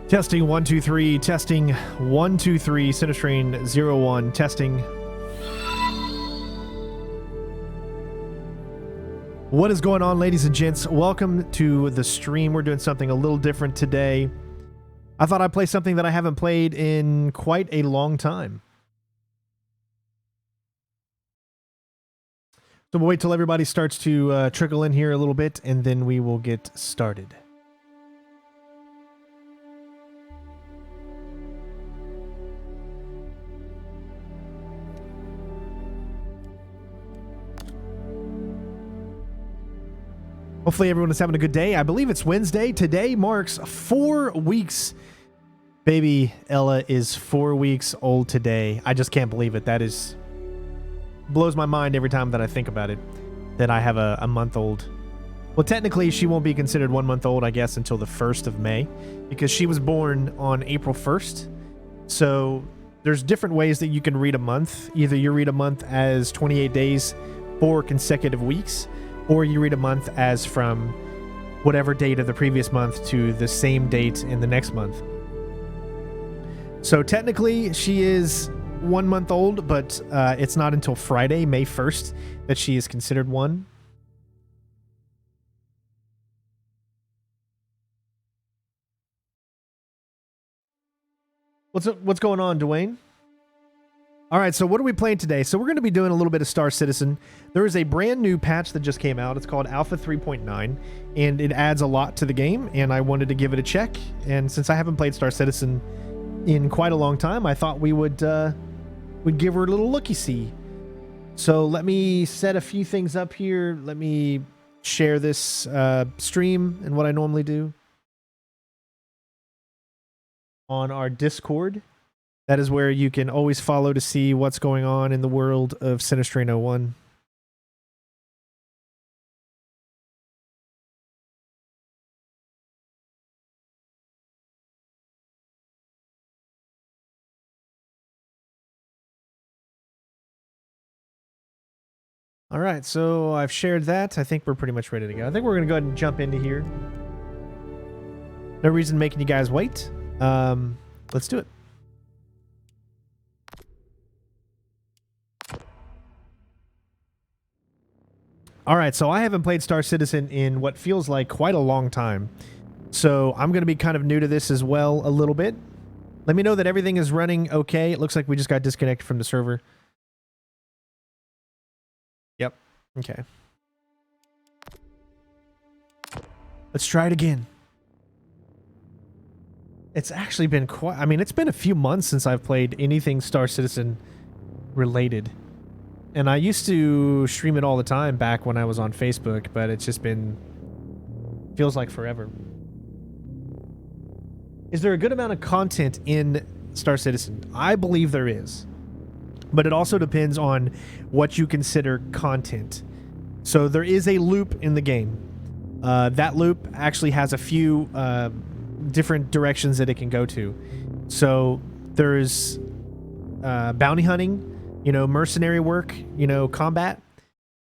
Testing 1 2 3. Testing 1 2 3. CenterStrain01. Testing. What is going on, ladies and gents? Welcome to the stream. We're doing something a little different today. I thought I'd play something that I haven't played in quite a long time. So we'll wait till everybody starts to trickle in here a little bit, and then we will get started. Hopefully everyone is having a good day. I believe it's Wednesday. Today marks 4 weeks. Baby Ella is 4 weeks old today. I just can't believe it. That is blows my mind every time that I think about it, that I have a month-old. Well, technically, she won't be considered 1 month old, I guess, until the 1st of May, because she was born on April 1st. So there's different ways that you can read a month. Either you read a month as 28 days, 4 consecutive weeks, or you read a month as from whatever date of the previous month to the same date in the next month. So technically, she is 1 month old, but it's not until Friday, May 1st, that she is considered one. What's going on, Dwayne? All right, so what are we playing today? So we're going to be doing a little bit of Star Citizen. There is a brand new patch that just came out. It's called Alpha 3.9, and it adds a lot to the game, and I wanted to give it a check. And since I haven't played Star Citizen in quite a long time, I thought we would give her a little looky-see. So let me set a few things up here. Let me share this stream and what I normally do on our Discord. That is where you can always follow to see what's going on in the world of CenterStrain01. All right, so I've shared that. I think we're pretty much ready to go. I think we're going to go ahead and jump into here. No reason making you guys wait. Let's do it. All right, so I haven't played Star Citizen in what feels like quite a long time. So I'm going to be kind of new to this as well a little bit. Let me know that everything is running okay. It looks like we just got disconnected from the server. Yep. Okay. Let's try it again. It's actually been quite... I mean, it's been a few months since I've played anything Star Citizen related. And I used to stream it all the time back when I was on Facebook, but it's just been... feels like forever. Is there a good amount of content in Star Citizen? I believe there is. But it also depends on what you consider content. So there is a loop in the game. That loop actually has a few different directions that it can go to. So there's bounty hunting, you know, mercenary work, you know, combat.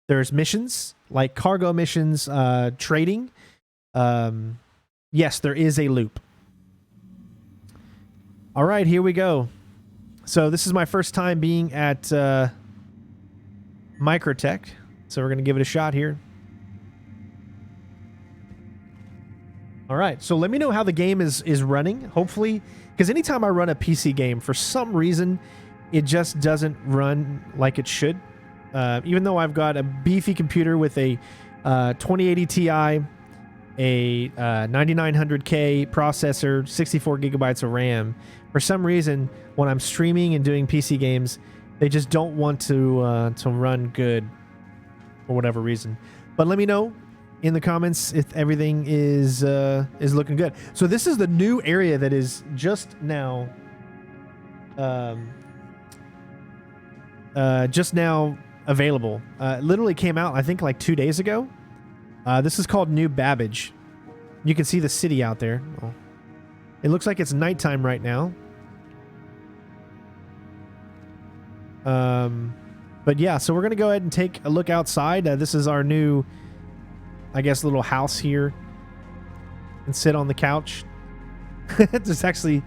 There's missions, like cargo missions, trading. Yes, there is a loop. All right, here we go. So this is my first time being at Microtech. So we're going to give it a shot here. All right, so let me know how the game is running. Hopefully, because anytime I run a PC game, for some reason, it just doesn't run like it should. Even though I've got a beefy computer with a 2080 Ti, a 9900K processor, 64 gigabytes of RAM, for some reason, when I'm streaming and doing PC games, they just don't want to run good for whatever reason. But let me know in the comments if everything is looking good. So this is the new area that is just now available. Literally came out, I think, like 2 days ago. This is called New Babbage. You can see the city out there. Oh. It looks like it's nighttime right now. But yeah, so we're going to go ahead and take a look outside. This is our new, I guess, little house here. And sit on the couch. There's actually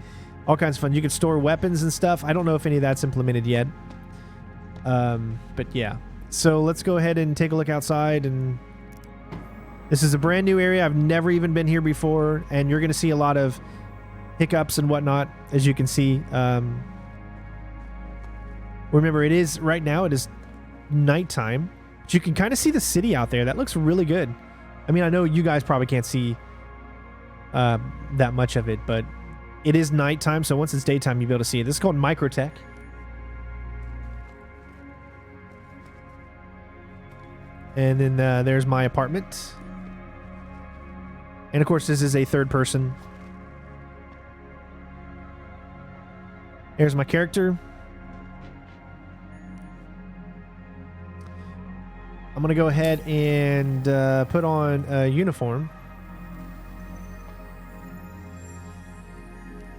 all kinds of fun. You can store weapons and stuff. I don't know if any of that's implemented yet. But yeah. So let's go ahead and take a look outside. And this is a brand new area. I've never even been here before. And you're going to see a lot of hiccups and whatnot, as you can see. Remember, it is right now, it is nighttime. But you can kind of see the city out there. That looks really good. I mean, I know you guys probably can't see that much of it, but it is nighttime, so once it's daytime, you'll be able to see it. This is called Microtech. And then there's my apartment. And of course, this is a third person. Here's my character. I'm going to go ahead and put on a uniform.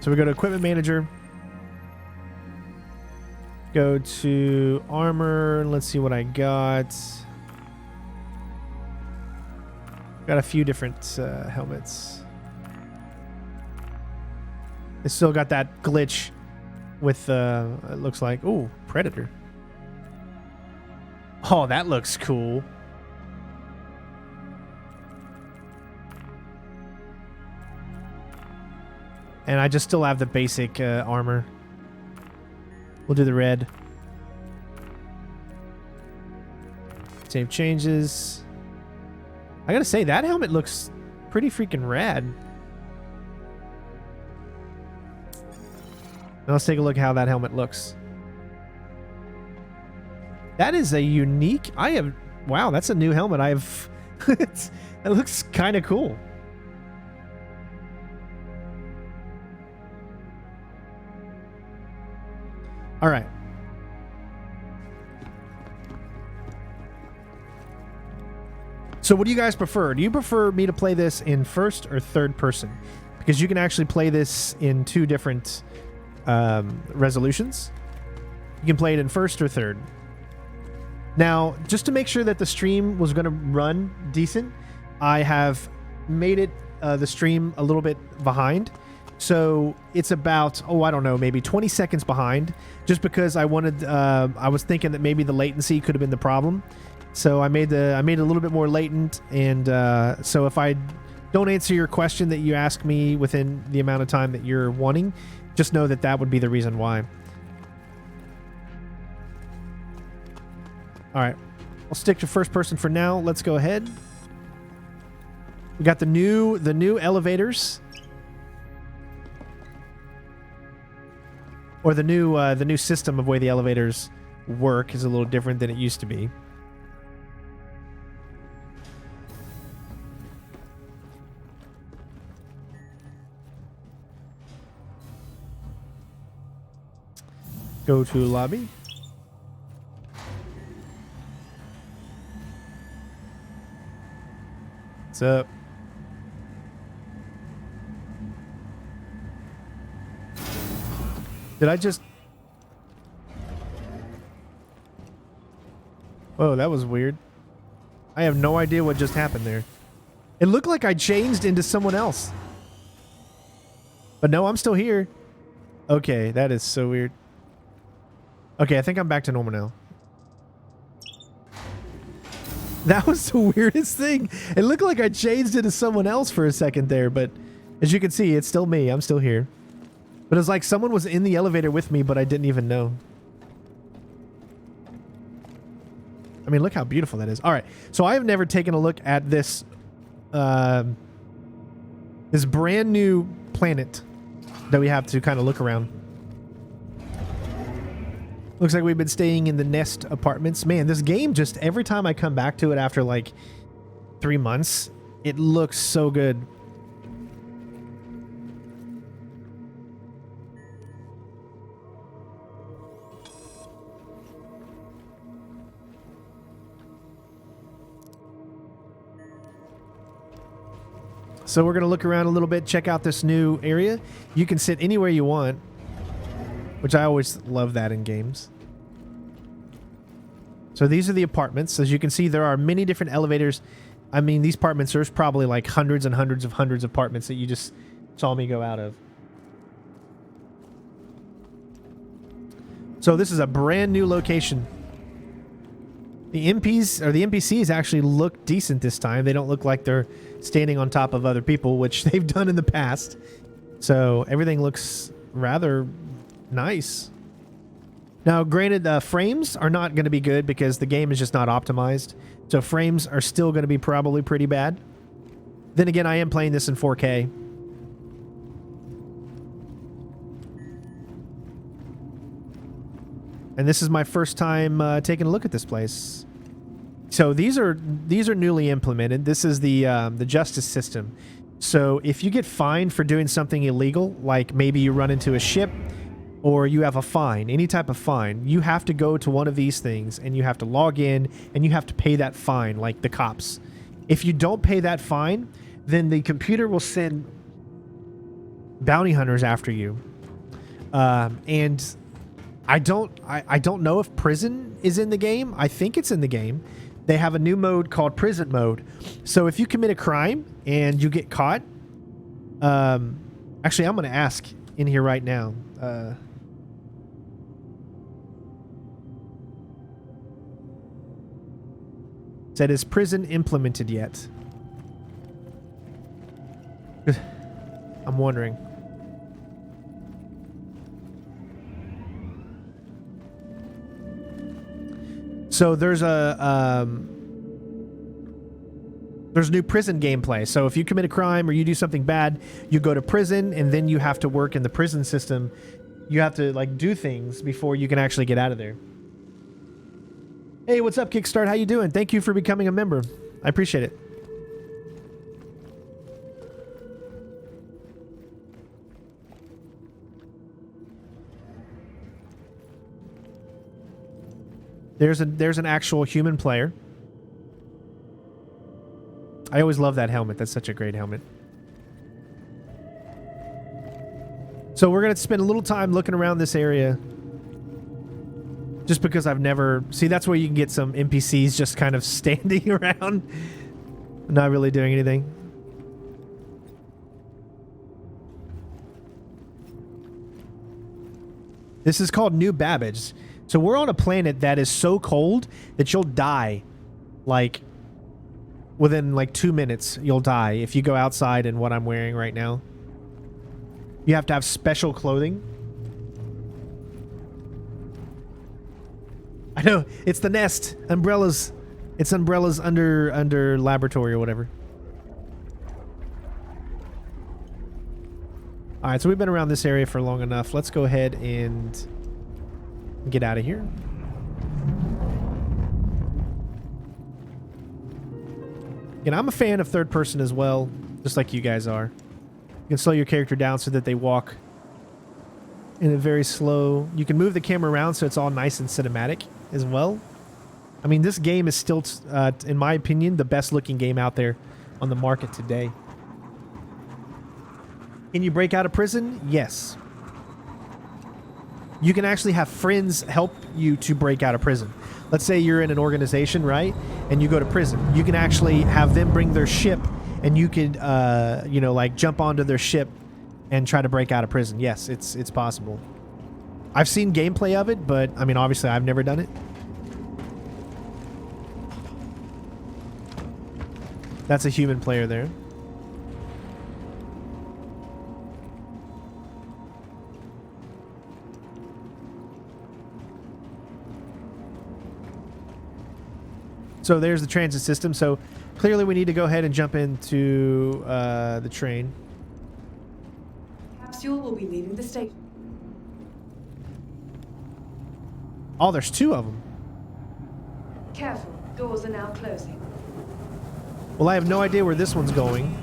So we go to Equipment Manager. Go to Armor. Let's see what I got. Got a few different helmets. It's still got that glitch with, it looks like, ooh, Predator. Oh, that looks cool. And I just still have the basic armor. We'll do the red. Save changes. I gotta say, that helmet looks pretty freaking rad. Now let's take a look at how that helmet looks. That is a unique... Wow, that's a new helmet. That looks kind of cool. All right. So what do you guys prefer? Do you prefer me to play this in first or third person? Because you can actually play this in two different resolutions. You can play it in first or third. Now, just to make sure that the stream was going to run decent, I have made it the stream a little bit behind. So it's about, I don't know, maybe 20 seconds behind, just because I wanted, I was thinking that maybe the latency could have been the problem. So I made it a little bit more latent. And so if I don't answer your question that you ask me within the amount of time that you're wanting, just know that that would be the reason why. All right, I'll stick to first person for now. Let's go ahead. We got the new elevators. Or the new system of way the elevators work is a little different than it used to be. Go to lobby. What's up? Did I just... Whoa, that was weird. I have no idea what just happened there. It looked like I changed into someone else. But no, I'm still here. Okay, that is so weird. Okay, I think I'm back to normal now. That was the weirdest thing. It looked like I changed into someone else for a second there, but as you can see, it's still me. I'm still here. But it's like someone was in the elevator with me, but I didn't even know. I mean, look how beautiful that is. All right, so I have never taken a look at this this brand new planet that we have to kind of look around. Looks like we've been staying in the Nest apartments. Man, this game just, every time I come back to it after like 3 months, it looks so good. So we're going to look around a little bit, check out this new area. You can sit anywhere you want, which I always love that in games. So these are the apartments. As you can see, there are many different elevators. I mean, these apartments, there's probably like hundreds and hundreds of apartments that you just saw me go out of. So this is a brand new location. The MPs or the NPCs actually look decent this time. They don't look like they're standing on top of other people, which they've done in the past. So everything looks rather nice. Now, granted, frames are not going to be good because the game is just not optimized. So frames are still going to be probably pretty bad. Then again, I am playing this in 4K. And this is my first time taking a look at this place. So these are newly implemented. This is the justice system. So if you get fined for doing something illegal, like maybe you run into a ship or you have a fine, any type of fine, you have to go to one of these things and you have to log in and you have to pay that fine, like the cops. If you don't pay that fine, then the computer will send bounty hunters after you. And I don't know if prison is in the game. I think it's in the game. They have a new mode called prison mode. So if you commit a crime and you get caught, actually, I'm going to ask in here right now. Said, is prison implemented yet? I'm wondering. So there's new prison gameplay. So if you commit a crime or you do something bad, you go to prison and then you have to work in the prison system. You have to like do things before you can actually get out of there. Hey, what's up, Kickstart? How you doing? Thank you for becoming a member. I appreciate it. There's an actual human player. I always love that helmet. That's such a great helmet. So we're going to spend a little time looking around this area. Just because I've never... See, that's where you can get some NPCs just kind of standing around. Not really doing anything. This is called New Babbage. So we're on a planet that is so cold that you'll die, like, within like 2 minutes. You'll die if you go outside in what I'm wearing right now. You have to have special clothing. I know, it's the nest. Umbrellas. It's umbrellas under laboratory or whatever. Alright, so we've been around this area for long enough. Let's go ahead and get out of here. And I'm a fan of third person as well, just like you guys are. You can slow your character down so that they walk in a very slow... You can move the camera around so it's all nice and cinematic as well. I mean, this game is still, in my opinion, the best looking game out there on the market today. Can you break out of prison? Yes. You can actually have friends help you to break out of prison. Let's say you're in an organization, right? And you go to prison. You can actually have them bring their ship and you could, you know, like jump onto their ship and try to break out of prison. Yes, it's possible. I've seen gameplay of it, but I mean, obviously I've never done it. That's a human player there. So there's the transit system. So clearly we need to go ahead and jump into the train. Capsule will be leaving the station. Oh, there's two of them. Careful, doors are now closing. Well, I have no idea where this one's going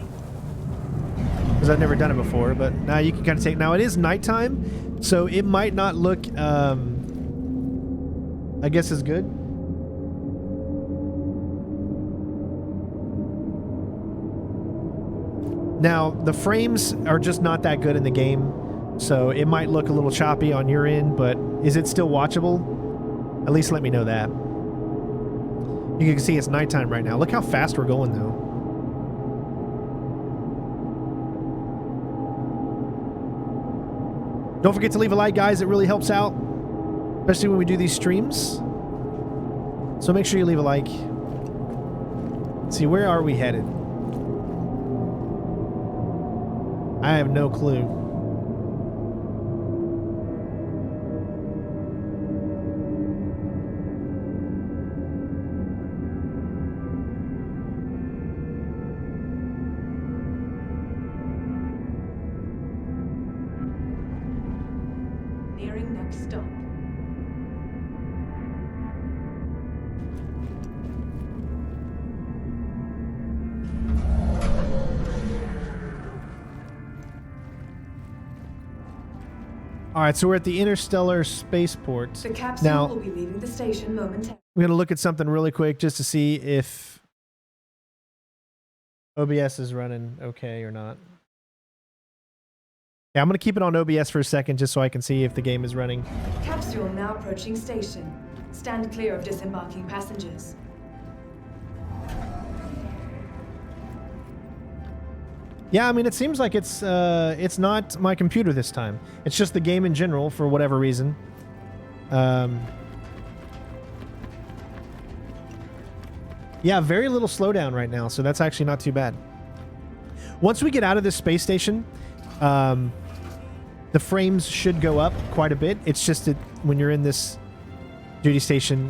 because I've never done it before, but now you can kind of take... Now, it is nighttime, so it might not look, I guess, as good. Now, the frames are just not that good in the game, so it might look a little choppy on your end, but is it still watchable? At least let me know that. You can see it's nighttime right now. Look how fast we're going, though. Don't forget to leave a like, guys. It really helps out. especially when we do these streams. So make sure you leave a like. Let's see, where are we headed? I have no clue. Nearing next stop. All right, so we're at the Interstellar spaceport. The capsule Now, will be leaving the station momentarily. we're going to look at something really quick just to see if OBS is running okay or not. Yeah, I'm going to keep it on OBS for a second just so I can see if the game is running. Capsule now approaching station. Stand clear of disembarking passengers. Yeah, I mean, it seems like it's not my computer this time. It's just the game in general for whatever reason. Yeah, very little slowdown right now, so that's actually not too bad. Once we get out of this space station, the frames should go up quite a bit. It's just that when you're in this duty station,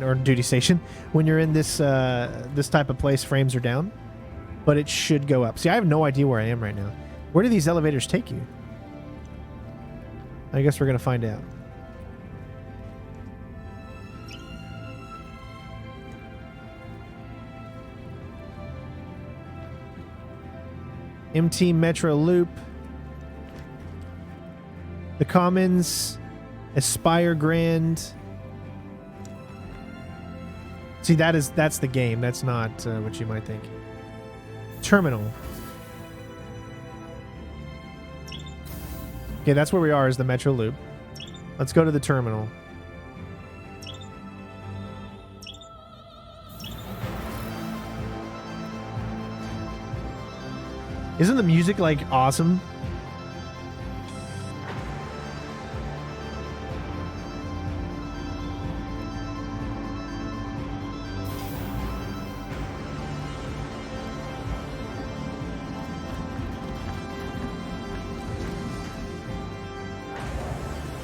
when you're in this this type of place, frames are down. But it should go up. See, I have no idea where I am right now. Where do these elevators take you? I guess we're going to find out. MT Metro Loop. The Commons. Aspire Grand. See, that's the game. That's not what you might think. Terminal. Okay, that's where we are, is the Metro Loop. Let's go to the terminal. Isn't the music, like, awesome?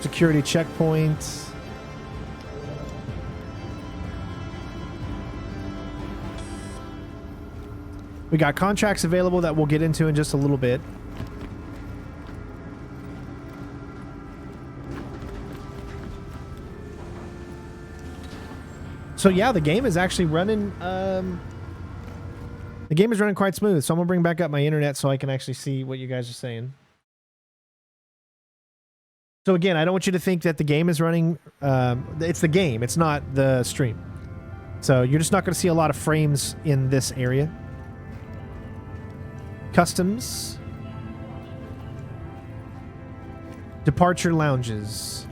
Security checkpoints. We got contracts available that we'll get into in just a little bit. So yeah, the game is actually running. The game is running quite smooth. So I'm gonna bring back up my internet so I can actually see what you guys are saying. So again, I don't want you to think that the game is running. It's the game. It's not the stream. So you're just not going to see a lot of frames in this area. Customs. Departure lounges.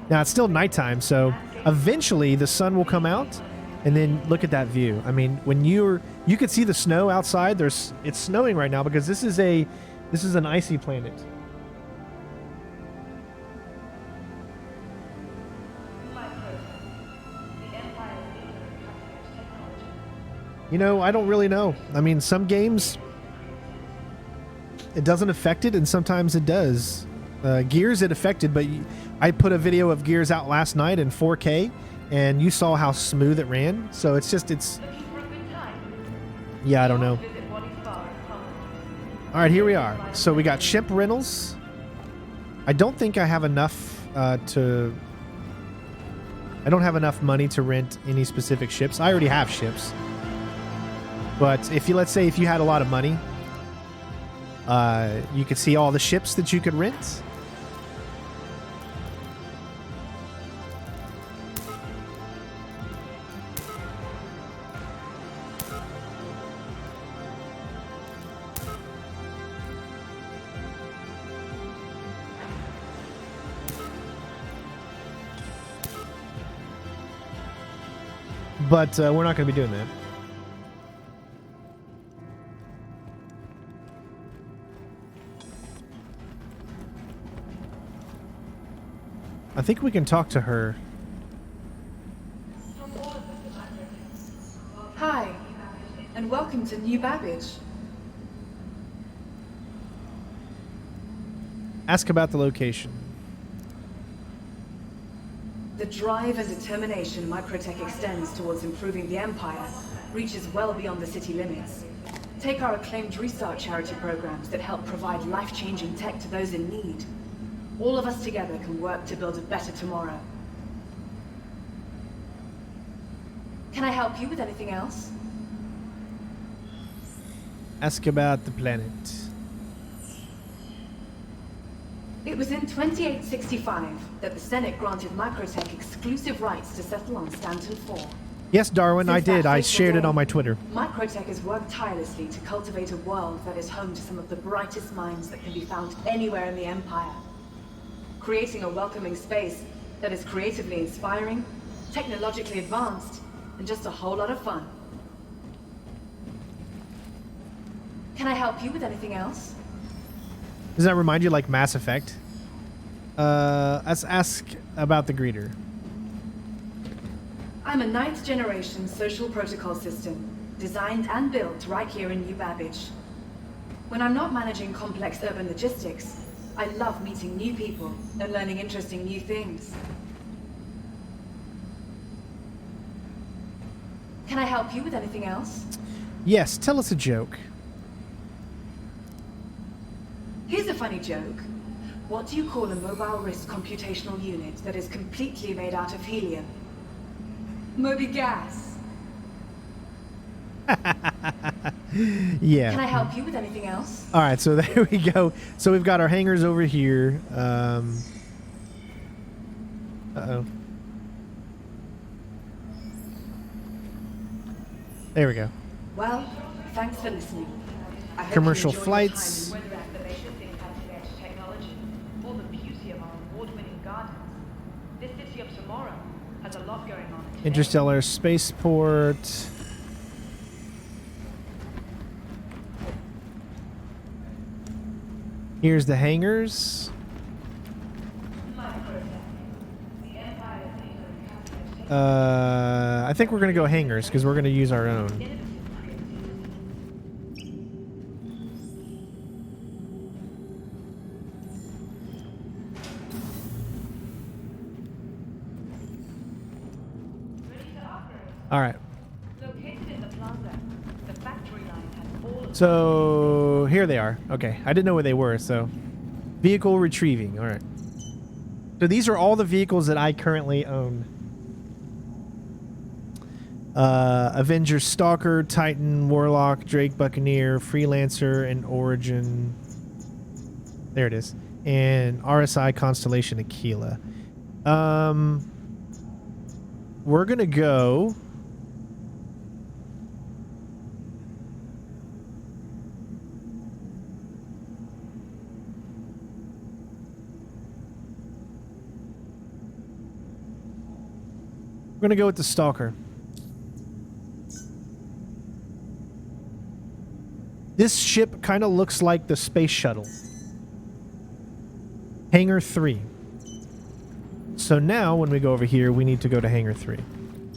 Now it's still nighttime, so eventually the sun will come out. And then look at that view. I mean, when you could see the snow outside. It's snowing right now because this is an icy planet. You know, I don't really know. I mean, some games it doesn't affect it, and sometimes it does. Gears it affected, but I put a video of Gears out last night in 4K. And you saw how smooth it ran. So it's yeah, I don't know. All right, here we are. So we got ship rentals. I don't think I have enough I don't have enough money to rent any specific ships. I already have ships. But let's say if you had a lot of money, you could see all the ships that you could rent. But we're not going to be doing that. I think we can talk to her. Hi, and welcome to New Babbage. Ask about the location. The drive and determination Microtech extends towards improving the Empire reaches well beyond the city limits. Take our acclaimed restart charity programs that help provide life-changing tech to those in need. All of us together can work to build a better tomorrow. Can I help you with anything else? Ask about the planet. It was in 2865 that the Senate granted Microtech exclusive rights to settle on Stanton 4. Yes, Darwin, I Since that did. I fateful shared it day, on my Twitter. Microtech has worked tirelessly to cultivate a world that is home to some of the brightest minds that can be found anywhere in the Empire. Creating a welcoming space that is creatively inspiring, technologically advanced, and just a whole lot of fun. Can I help you with anything else? Does that remind you like Mass Effect? Let's ask about the greeter. I'm a 9th generation social protocol system, designed and built right here in New Babbage. When I'm not managing complex urban logistics, I love meeting new people and learning interesting new things. Can I help you with anything else? Yes, tell us a joke. Here's a funny joke. What do you call a mobile risk computational unit that is completely made out of helium? MobiGlas. Yeah. Can I help you with anything else? All right, so there we go. So we've got our hangars over here. Uh-oh. There we go. Well, thanks for listening. I hope Commercial you enjoy flights. your time in Wonderland, that they should think cutting-edge technology or the beauty of our award-winning gardens. This city of tomorrow has a lot going on. Today. Interstellar spaceport. Here's the hangars. I think we're gonna go hangars because we're gonna use our own. All right. So here they are. Okay, I didn't know where they were. So vehicle retrieving. All right. So these are all the vehicles that I currently own. Avenger, Stalker, Titan, Warlock, Drake, Buccaneer, Freelancer, and Origin. There it is. And RSI, Constellation, Aquila. We're gonna go. We're gonna go with the Stalker. This ship kind of looks like the space shuttle. Hangar 3. So now when we go over here, we need to go to Hangar 3.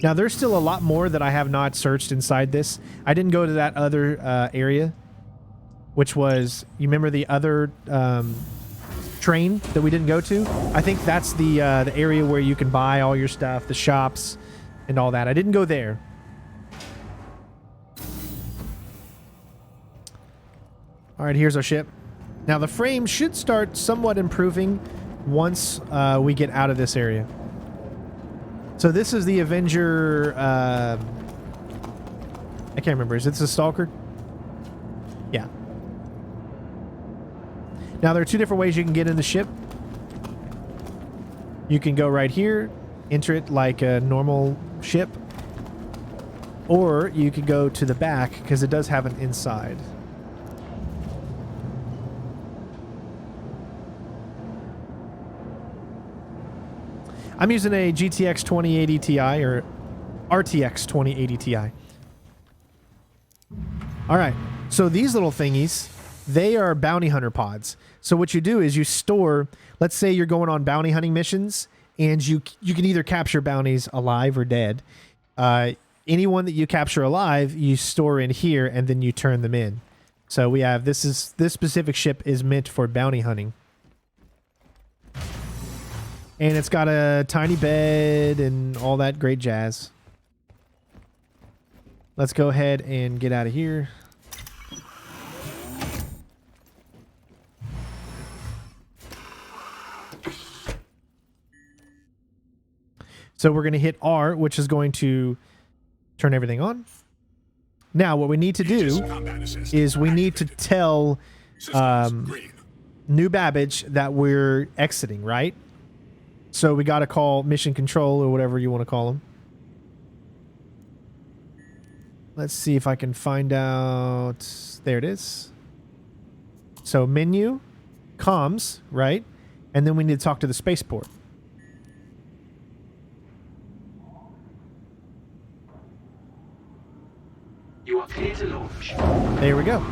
Now there's still a lot more that I have not searched inside this. I didn't go to that other area, which was, you remember the other train that we didn't go to? I think that's the area where you can buy all your stuff, the shops, and all that. I didn't go there. All right, here's our ship. Now the frame should start somewhat improving once we get out of this area. So this is the Avenger. I can't remember. Is it the Stalker? Yeah. Now there are two different ways you can get in the ship. You can go right here, enter it like a normal ship, or you could go to the back because it does have an inside. I'm using a GTX 2080 Ti or RTX 2080 Ti. All right, so these little thingies, they are bounty hunter pods. So what you do is you store, let's say you're going on bounty hunting missions and you can either capture bounties alive or dead. Anyone that you capture alive, you store in here, and then you turn them in. So we have this specific ship is meant for bounty hunting, and it's got a tiny bed and all that great jazz. Let's go ahead and get out of here. So we're going to hit R, which is going to turn everything on. Now, what we need to do is we need to tell New Babbage that we're exiting, right? So we got to call Mission Control or whatever you want to call them. Let's see if I can find out. There it is. So menu, comms, right? And then we need to talk to the spaceport. You are clear to launch. There we go.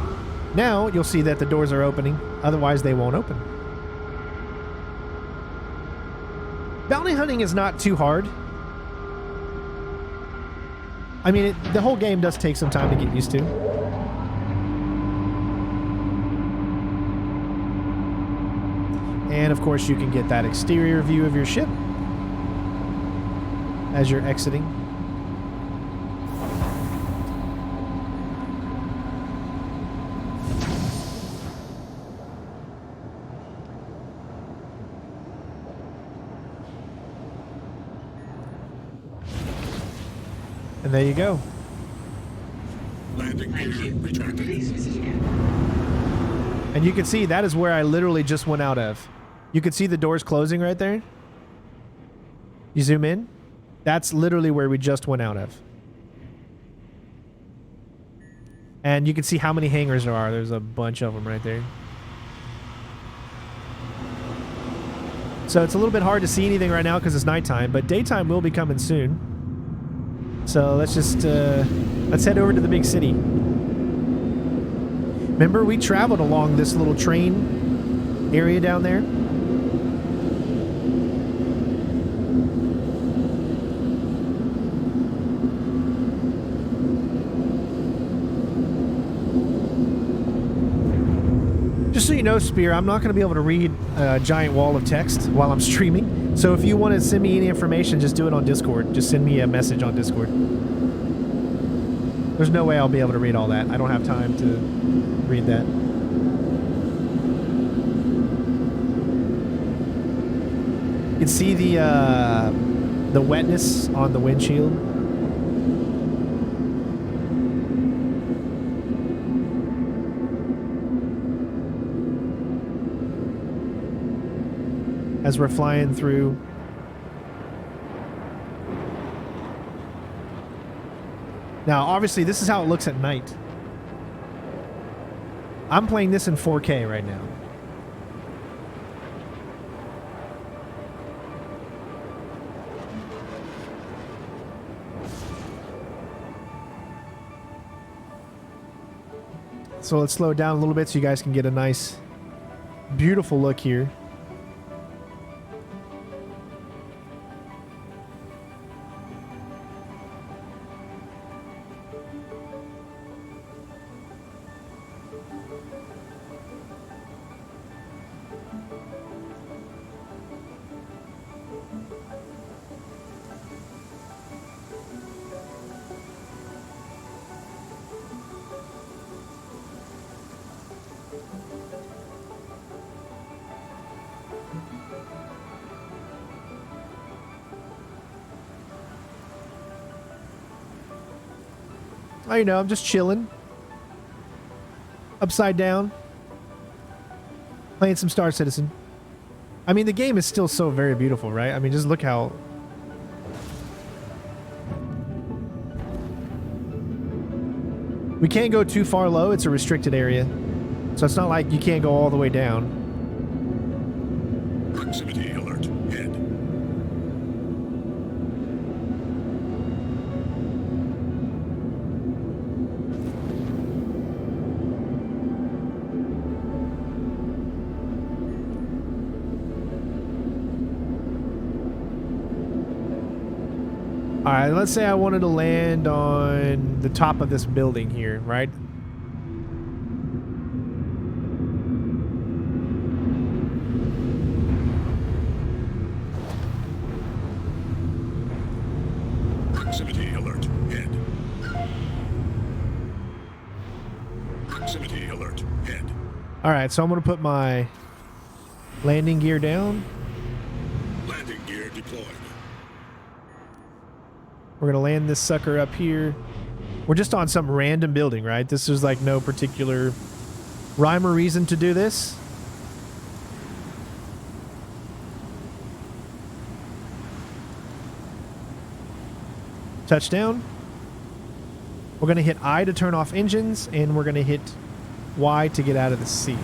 Now you'll see that the doors are opening. Otherwise, they won't open. Bounty hunting is not too hard. I mean, the whole game does take some time to get used to. And of course, you can get that exterior view of your ship as you're exiting. And there you go. Landing gear retracted. Please visit again. And you can see that is where I literally just went out of. You can see the doors closing right there. You zoom in. That's literally where we just went out of. And you can see how many hangars there are. There's a bunch of them right there. So it's a little bit hard to see anything right now because it's nighttime, but daytime will be coming soon. So let's just let's head over to the big city. Remember, we traveled along this little train area down there. Just so you know, Spear, I'm not going to be able to read a giant wall of text while I'm streaming. So if you want to send me any information, just do it on Discord. Just send me a message on Discord. There's no way I'll be able to read all that. I don't have time to read that. You can see the wetness on the windshield. As we're flying through. Now, obviously, this is how it looks at night. I'm playing this in 4K right now. So let's slow it down a little bit so you guys can get a nice, beautiful look here. Oh, you know, I'm just chilling. Upside down. Playing some Star Citizen. I mean, the game is still so very beautiful, right? I mean, just look how... We can't go too far low. It's a restricted area. So it's not like you can't go all the way down. Proximity alert. Head. All right, let's say I wanted to land on the top of this building here, right? Proximity alert. Head. Proximity alert. Head. All right, so I'm going to put my landing gear down. Landing gear deployed. We're going to land this sucker up here. We're just on some random building, right? This is like no particular rhyme or reason to do this. Touchdown. We're going to hit I to turn off engines, and we're going to hit Y to get out of the sea.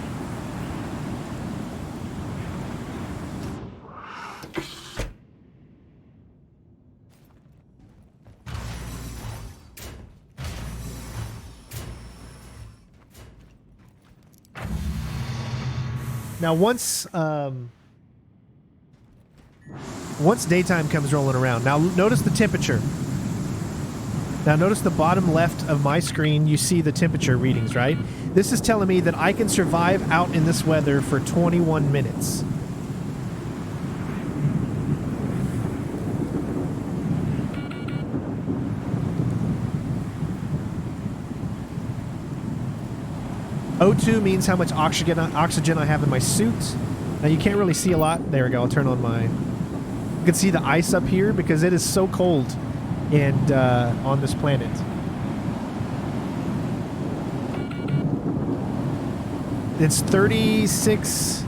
Now, once daytime comes rolling around, now notice the temperature. Now, notice the bottom left of my screen, you see the temperature readings, right? This is telling me that I can survive out in this weather for 21 minutes. O2 means how much oxygen I have in my suit. Now you can't really see a lot. There we go. I'll turn on my... You can see the ice up here because it is so cold and on this planet. It's 36...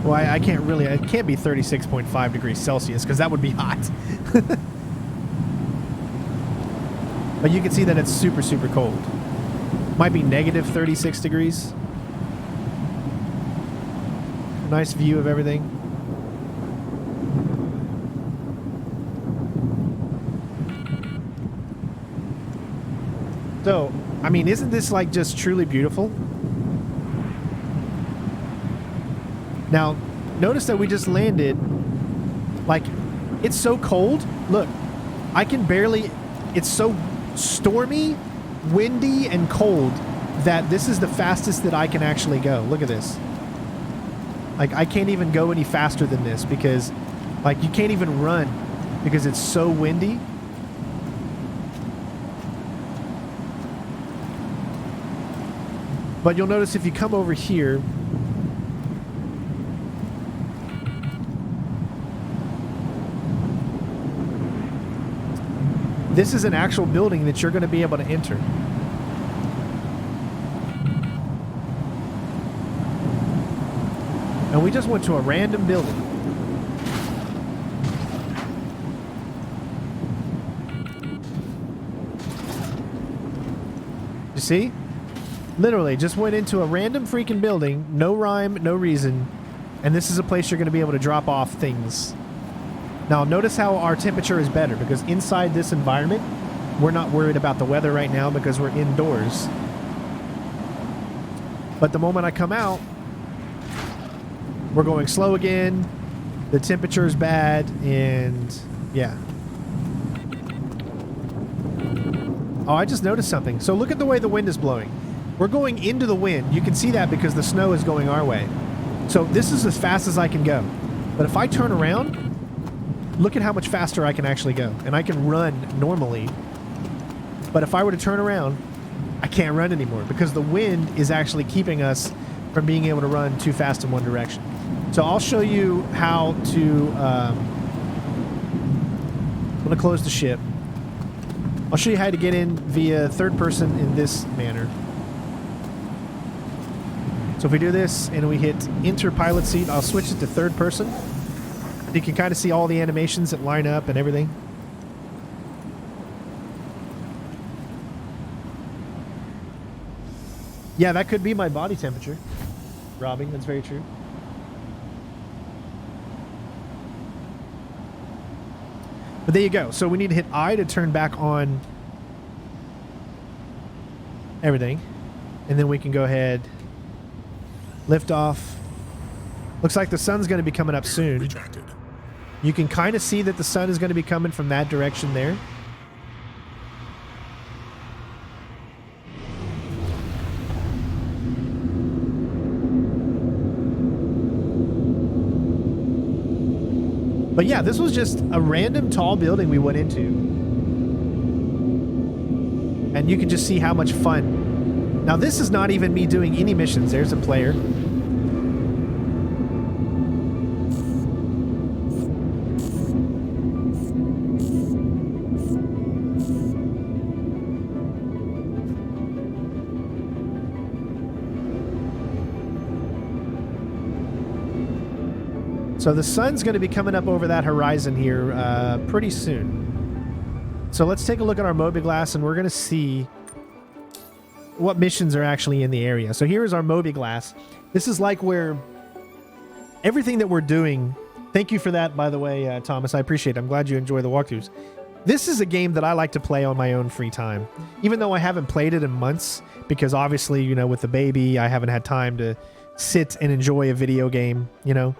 Well, I can't really... It can't be 36.5 degrees Celsius because that would be hot. But you can see that it's super, super cold. Might be negative 36 degrees. Nice view of everything. So, I mean, isn't this like just truly beautiful? Now, notice that we just landed. Like, it's so cold. Look, I can barely... It's so stormy, windy, and cold that this is the fastest that I can actually go. Look at this. Like, I can't even go any faster than this because, like, you can't even run because it's so windy. But you'll notice if you come over here, this is an actual building that you're going to be able to enter. And we just went to a random building. You see? Literally, just went into a random freaking building, no rhyme, no reason, and this is a place you're going to be able to drop off things. Now, notice how our temperature is better, because inside this environment, we're not worried about the weather right now because we're indoors. But the moment I come out, we're going slow again, the temperature is bad, and yeah. Oh, I just noticed something. So look at the way the wind is blowing. We're going into the wind. You can see that because the snow is going our way. So this is as fast as I can go. But if I turn around, look at how much faster I can actually go. And I can run normally. But if I were to turn around, I can't run anymore because the wind is actually keeping us from being able to run too fast in one direction. So I'll show you how to... I'm going to close the ship. I'll show you how to get in via third person in this manner. So if we do this and we hit enter pilot seat, I'll switch it to third person. You can kind of see all the animations that line up and everything. Yeah, that could be my body temperature. Robbing, that's very true. But there you go. So we need to hit I to turn back on everything. And then we can go ahead, lift off, Looks like the sun's going to be coming up soon. Retracted. You can kind of see that the sun is going to be coming from that direction there. But yeah, this was just a random tall building we went into. And you can just see how much fun. Now this is not even me doing any missions. There's a player. So the sun's going to be coming up over that horizon here pretty soon. So let's take a look at our MobiGlas, and we're going to see what missions are actually in the area. So here is our MobiGlas. This is like where everything that we're doing... Thank you for that, by the way, Thomas. I appreciate it. I'm glad you enjoy the walkthroughs. This is a game that I like to play on my own free time. Even though I haven't played it in months, because obviously, you know, with the baby, I haven't had time to sit and enjoy a video game, you know.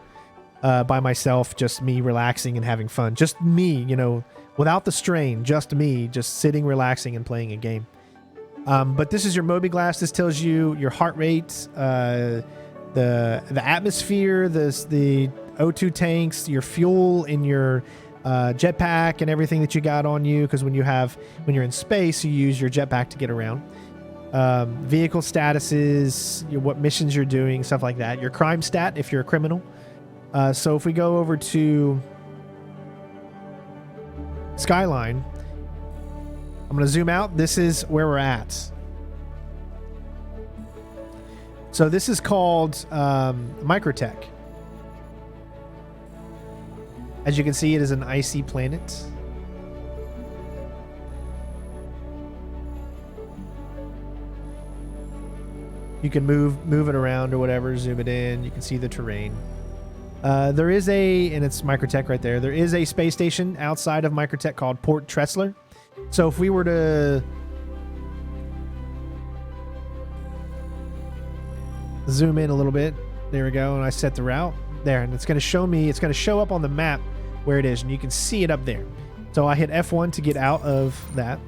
By myself, just me relaxing and having fun. Just me, you know, without the strain, just me, just sitting, relaxing, and playing a game. But this is your MobiGlas. This tells you your heart rate, the atmosphere, the O2 tanks, your fuel in your jetpack, and everything that you got on you. Because when you're in space, you use your jetpack to get around. Vehicle statuses, what missions you're doing, stuff like that. Your crime stat if you're a criminal. So if we go over to Skyline, I'm going to zoom out. This is where we're at. So this is called Microtech. As you can see, it is an icy planet. You can move it around or whatever, zoom it in. You can see the terrain. There is and it's Microtech right there. There is a space station outside of Microtech called Port Tressler. So if we were to zoom in a little bit, there we go, and I set the route there, and it's going to show me, it's going to show up on the map where it is, and you can see it up there. So I hit F1 to get out of that,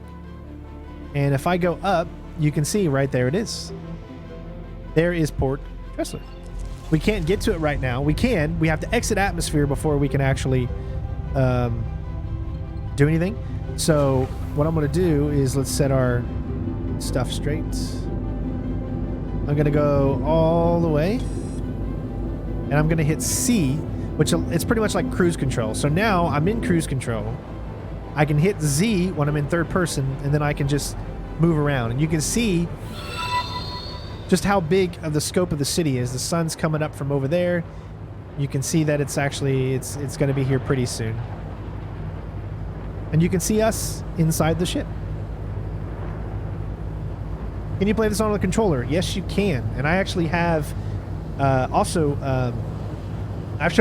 and if I go up, you can see right there it is. There is Port Tressler. We can't get to it right now. We have to exit atmosphere before we can actually do anything. So what I'm going to do is let's set our stuff straight. I'm going to go all the way. And I'm going to hit C, which it's pretty much like cruise control. So now I'm in cruise control. I can hit Z when I'm in third person, and then I can just move around. And you can see just how big of the scope of the city is. The sun's coming up from over there. You can see that it's actually, it's going to be here pretty soon. And you can see us inside the ship. Can you play this on a controller? Yes, you can. And I actually have I've showed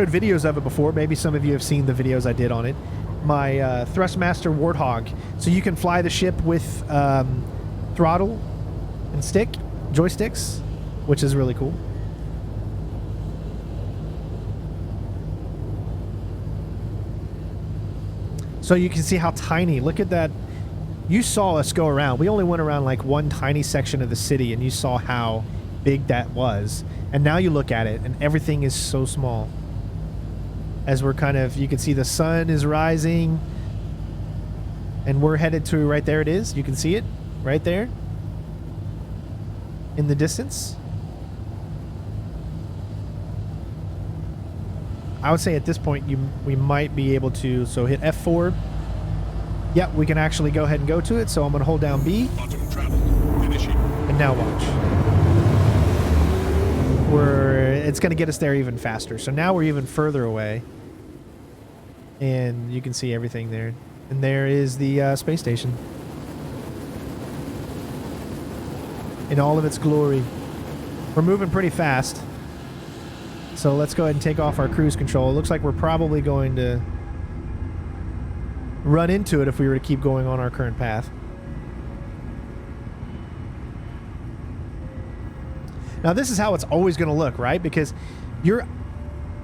videos of it before. Maybe some of you have seen the videos I did on it. My Thrustmaster Warthog. So you can fly the ship with throttle and joysticks, which is really cool. So you can see how tiny, look at that. You saw us go around. We only went around like one tiny section of the city, and you saw how big that was. And now you look at it, and everything is so small. As we're kind of, you can see the sun is rising, and we're headed to, right there it is. You can see it right there in the distance. I would say at this point we might be able to, so hit F4. Yep, we can actually go ahead and go to it. So I'm going to hold down B. Quantum travel initiated. And now watch. It's going to get us there even faster. So now we're even further away. And you can see everything there. And there is the space station. In all of its glory. We're moving pretty fast. So let's go ahead and take off our cruise control. It looks like we're probably going to run into it if we were to keep going on our current path. Now this is how it's always going to look, right? Because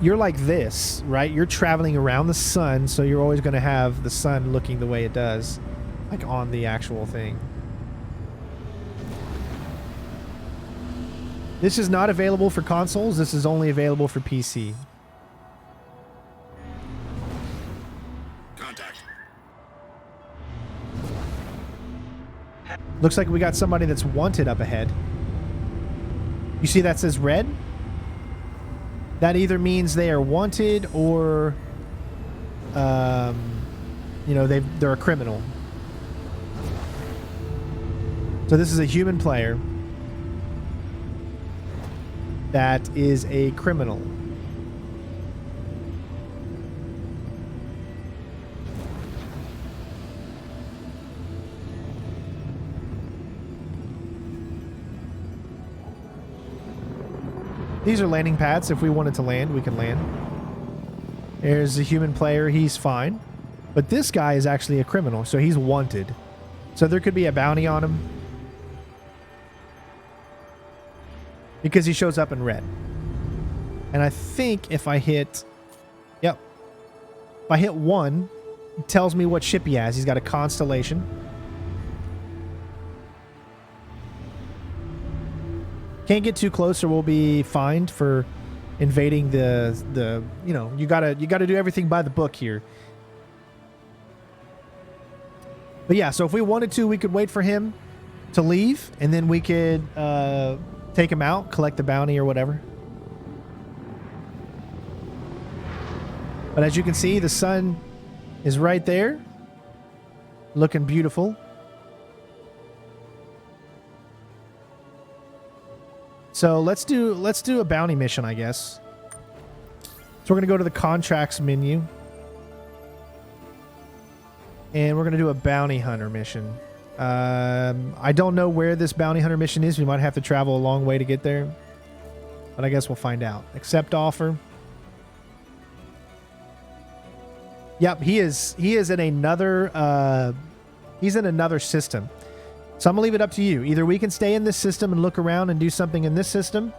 you're like this, right? You're traveling around the sun, so you're always going to have the sun looking the way it does, like on the actual thing. This is not available for consoles. This is only available for PC. Contact. Looks like we got somebody that's wanted up ahead. You see that says red? That either means they are wanted or, you know, they're a criminal. So this is a human player that is a criminal. These are landing pads. If we wanted to land, we can land. There's a human player. He's fine. But this guy is actually a criminal, so he's wanted. So there could be a bounty on him, because he shows up in red. And I think if I hit... Yep. If I hit 1, it tells me what ship he has. He's got a Constellation. Can't get too close or we'll be fined for invading the you know, you gotta do everything by the book here. But yeah, so if we wanted to, we could wait for him to leave, and then we could take him out, collect the bounty or whatever. But as you can see, the sun is right there, looking beautiful. So let's do a bounty mission, I guess. So we're gonna go to the contracts menu, and we're gonna do a bounty hunter mission. I don't know where this bounty hunter mission is. We might have to travel a long way to get there, but I guess we'll find out. Accept offer. Yep, he is in another he's in another system. So I'm gonna leave it up to you. Either we can stay in this system and look around and do something in this system,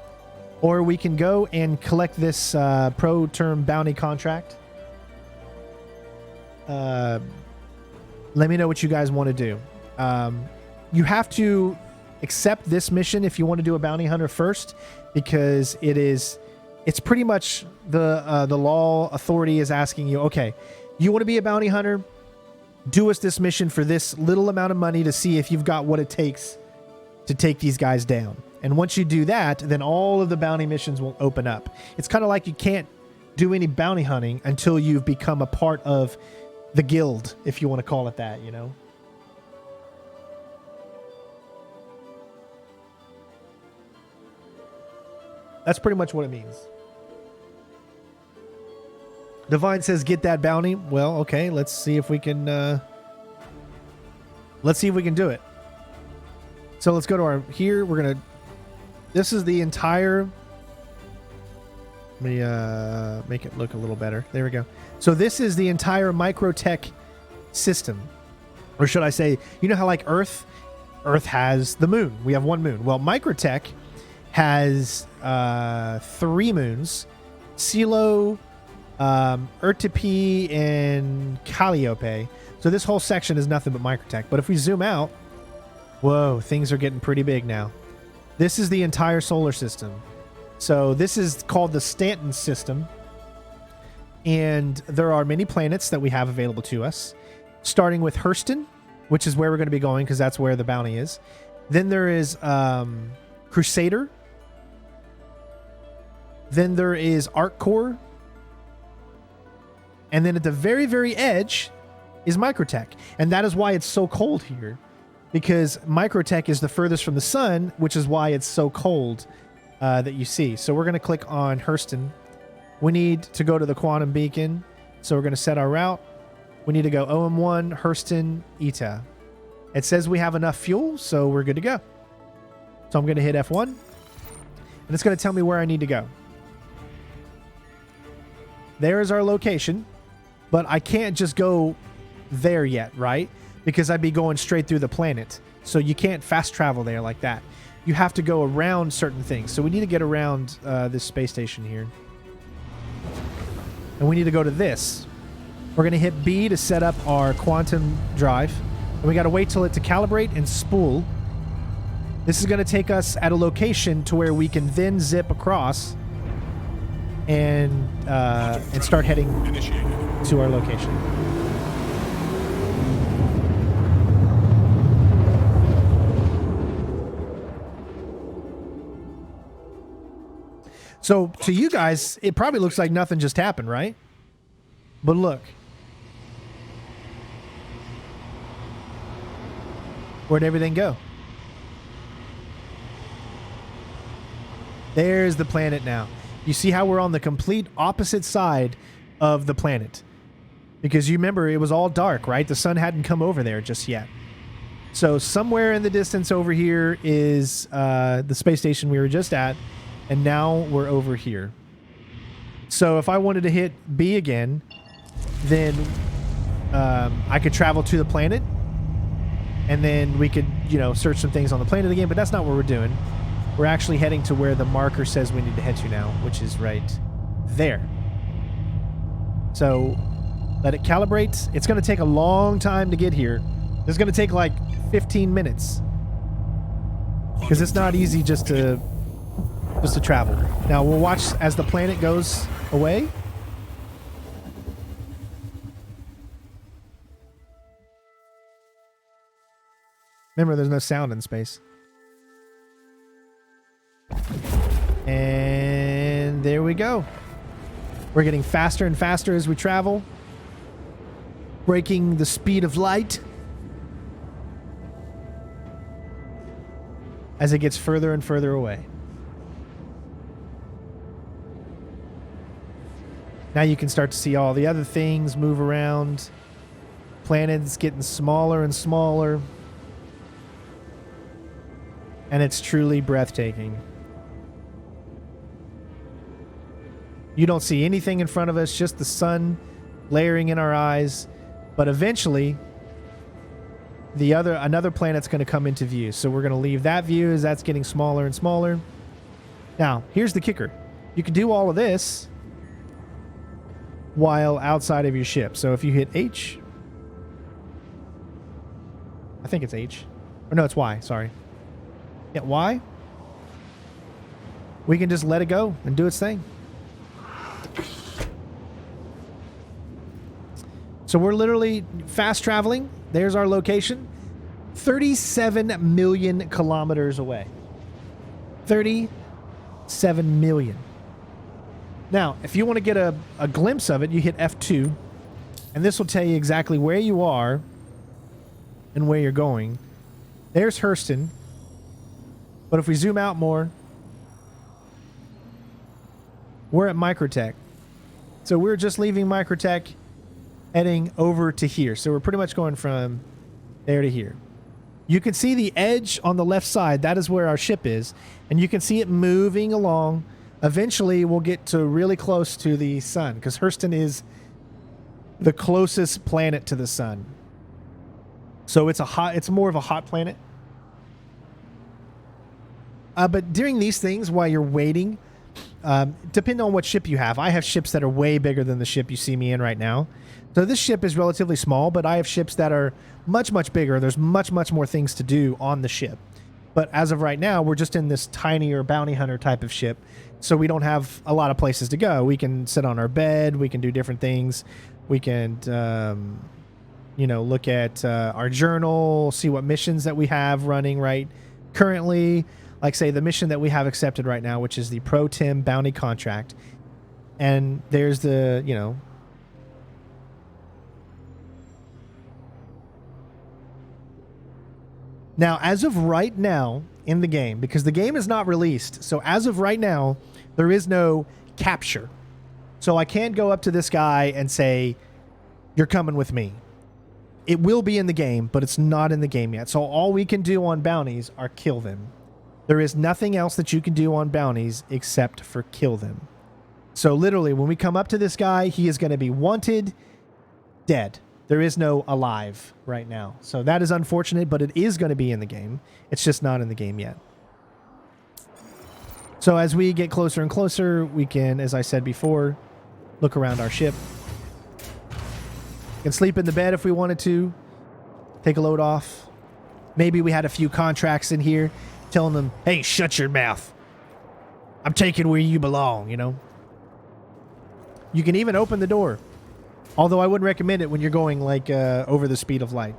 or we can go and collect this pro term bounty contract. Let me know what you guys want to do. You have to accept this mission if you want to do a bounty hunter first, because it's pretty much the law authority is asking you, okay, you want to be a bounty hunter? Do us this mission for this little amount of money to see if you've got what it takes to take these guys down. And once you do that, then all of the bounty missions will open up. It's kind of like you can't do any bounty hunting until you've become a part of the guild, if you want to call it that, you know? That's pretty much what it means. Divine says, get that bounty. Well, okay, let's see if we can do it. So let's go to our here. We're gonna, this is the entire, let me make it look a little better. There we go. So this is the entire microtech system, or should I say, you know how like Earth has the moon. We have one moon. Well, microtech has 3 moons: Silo, Urtipi, and Calliope. So this whole section is nothing but microtech. But if we zoom out, whoa, things are getting pretty big now. This is the entire solar system. So this is called the Stanton system. And there are many planets that we have available to us, starting with Hurston, which is where we're going to be going because that's where the bounty is. Then there is Crusader. Then there is Arccore. And then at the very, very edge is Microtech. And that is why it's so cold here. Because Microtech is the furthest from the sun, which is why it's so cold that you see. So we're going to click on Hurston. We need to go to the quantum beacon. So we're going to set our route. We need to go OM1, Hurston, ETA. It says we have enough fuel, so we're good to go. So I'm going to hit F1. And it's going to tell me where I need to go. There is our location. But I can't just go there yet, right? Because I'd be going straight through the planet. So you can't fast travel there like that. You have to go around certain things. So we need to get around this space station here. And we need to go to this. We're going to hit B to set up our quantum drive. And we got to wait till it to calibrate and spool. This is going to take us at a location to where we can then zip across and start heading Initiated. to our location. So to you guys, it probably looks like nothing just happened, right? But look. Where'd everything go? There's the planet now. You see how we're on the complete opposite side of the planet. Because you remember, it was all dark, right? The sun hadn't come over there just yet. So somewhere in the distance over here is the space station we were just at. And now we're over here. So if I wanted to hit B again, then I could travel to the planet. And then we could, you know, search some things on the planet again. But that's not what we're doing. We're actually heading to where the marker says we need to head to now, which is right there. So let it calibrate. It's going to take a long time to get here. It's going to take like 15 minutes. Because it's not easy just to travel. Now we'll watch as the planet goes away. Remember, there's no sound in space. And there we go. We're getting faster and faster as we travel, breaking the speed of light as it gets further and further away. Now you can start to see all the other things move around. Planets getting smaller and smaller. And it's truly breathtaking. You don't see anything in front of us, just the sun layering in our eyes. But eventually, another planet's going to come into view. So we're going to leave that view as that's getting smaller and smaller. Now, here's the kicker. You can do all of this while outside of your ship. So if you hit H, I think it's H. Or no, it's Y, sorry. Hit Y. We can just let it go and do its thing. So we're literally fast traveling. There's our location. 37 million kilometers away. 37 million. Now, if you want to get a glimpse of it, you hit F2. And this will tell you exactly where you are and where you're going. There's Hurston. But if we zoom out more, we're at Microtech. So we're just leaving Microtech, heading over to here. So we're pretty much going from there to here. You can see the edge on the left side. That is where our ship is. And you can see it moving along. Eventually, we'll get to really close to the sun, because Hurston is the closest planet to the sun. So it's more of a hot planet. But during these things, while you're waiting, depending on what ship you have, I have ships that are way bigger than the ship you see me in right now. So this ship is relatively small, but I have ships that are much, much bigger. There's much, much more things to do on the ship. But as of right now, we're just in this tinier bounty hunter type of ship. So we don't have a lot of places to go. We can sit on our bed. We can do different things. We can, look at our journal, see what missions that we have running right currently. Like, say, the mission that we have accepted right now, which is the Pro Tim bounty contract. And there's the, Now, as of right now in the game, because the game is not released, so as of right now, there is no capture. So I can't go up to this guy and say, you're coming with me. It will be in the game, but it's not in the game yet. So all we can do on bounties are kill them. There is nothing else that you can do on bounties except for kill them. So literally, when we come up to this guy, he is going to be wanted, dead. There is no alive right now. So that is unfortunate, but it is going to be in the game. It's just not in the game yet. So as we get closer and closer, we can, as I said before, look around our ship. We can sleep in the bed if we wanted to. Take a load off. Maybe we had a few contracts in here telling them, hey, shut your mouth. I'm taking where you belong, you know. You can even open the door. Although I wouldn't recommend it when you're going like over the speed of light.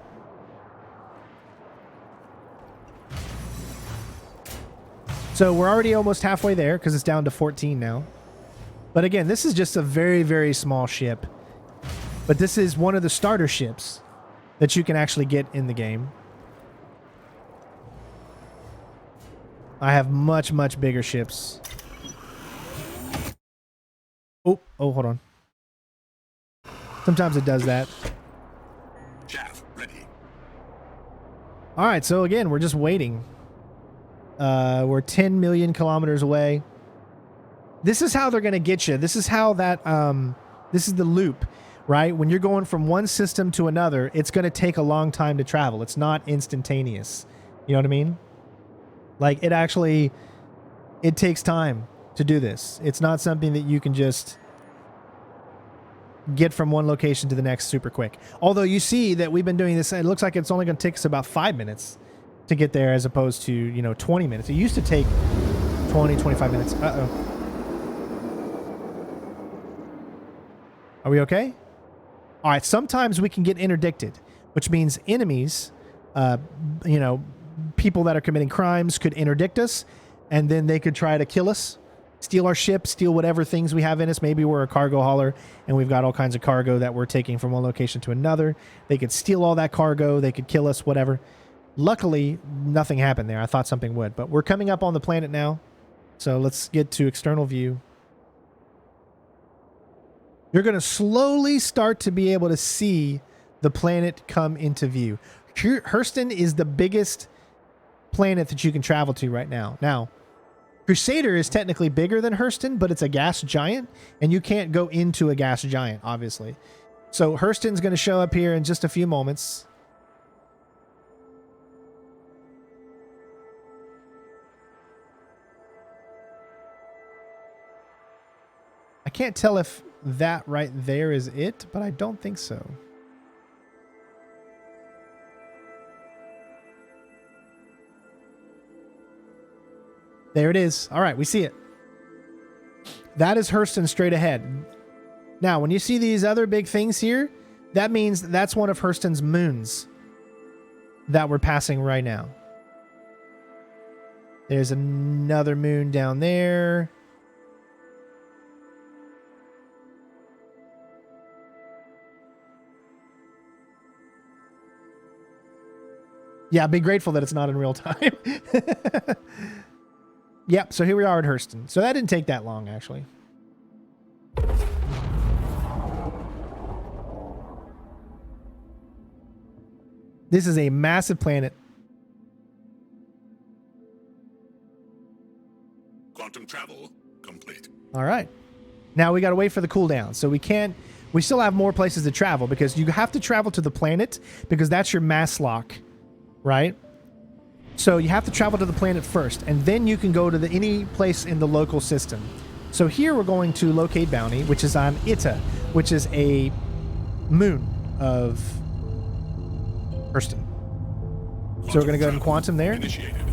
So we're already almost halfway there because it's down to 14 now. But again, this is just a very, very small ship. But this is one of the starter ships that you can actually get in the game. I have much, much bigger ships. Oh, hold on. Sometimes it does that. Chaff ready. All right, so again, we're just waiting. We're 10 million kilometers away. This is how they're going to get you. This is how that, this is the loop, right? When you're going from one system to another, it's going to take a long time to travel. It's not instantaneous. You know what I mean? Like, it takes time to do this. It's not something that you can just get from one location to the next super quick. Although you see that we've been doing this, it looks like it's only going to take us about 5 minutes to get there as opposed to, you know, 20 minutes. It used to take 20, 25 minutes. Uh-oh. Are we okay? All right, sometimes we can get interdicted, which means enemies, you know, people that are committing crimes could interdict us, and then they could try to kill us, steal our ship, steal whatever things we have in us. Maybe we're a cargo hauler, and we've got all kinds of cargo that we're taking from one location to another. They could steal all that cargo. They could kill us, whatever. Luckily, nothing happened there. I thought something would, but we're coming up on the planet now. So let's get to external view. You're going to slowly start to be able to see the planet come into view. Hurston is the biggest planet that you can travel to right now. Now, Crusader is technically bigger than Hurston, but it's a gas giant, and you can't go into a gas giant, obviously. So Hurston's going to show up here in just a few moments. I can't tell if that right there is it, but I don't think so. There it is. All right, we see it. That is Hurston straight ahead. Now, when you see these other big things here, that means that's one of Hurston's moons that we're passing right now. There's another moon down there. Yeah, be grateful that it's not in real time. Yep, so here we are at Hurston. So that didn't take that long, actually. This is a massive planet. Quantum travel complete. All right. Now we got to wait for the cooldown. So we still have more places to travel because you have to travel to the planet because that's your mass lock. Right? So you have to travel to the planet first, and then you can go to any place in the local system. So here we're going to locate bounty, which is on Ita, which is a moon of Hurston. So we're going to go ahead and quantum there. Initiated.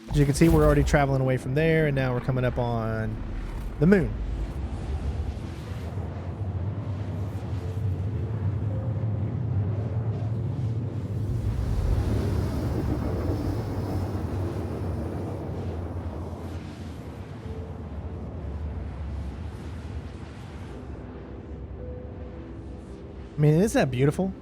As you can see, we're already traveling away from there, and now we're coming up on the moon. I mean, isn't that beautiful?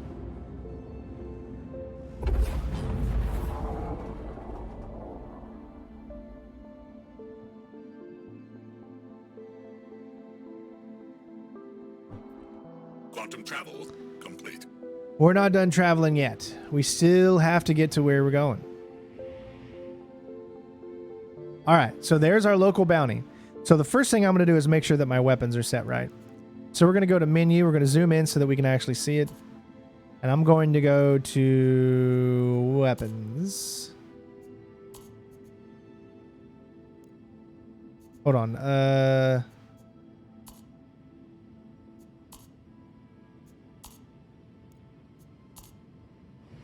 Quantum travel complete. We're not done traveling yet. We still have to get to where we're going. All right, so there's our local bounty. So the first thing I'm going to do is make sure that my weapons are set right. So we're going to go to menu. We're going to zoom in so that we can actually see it. And I'm going to go to weapons. Hold on.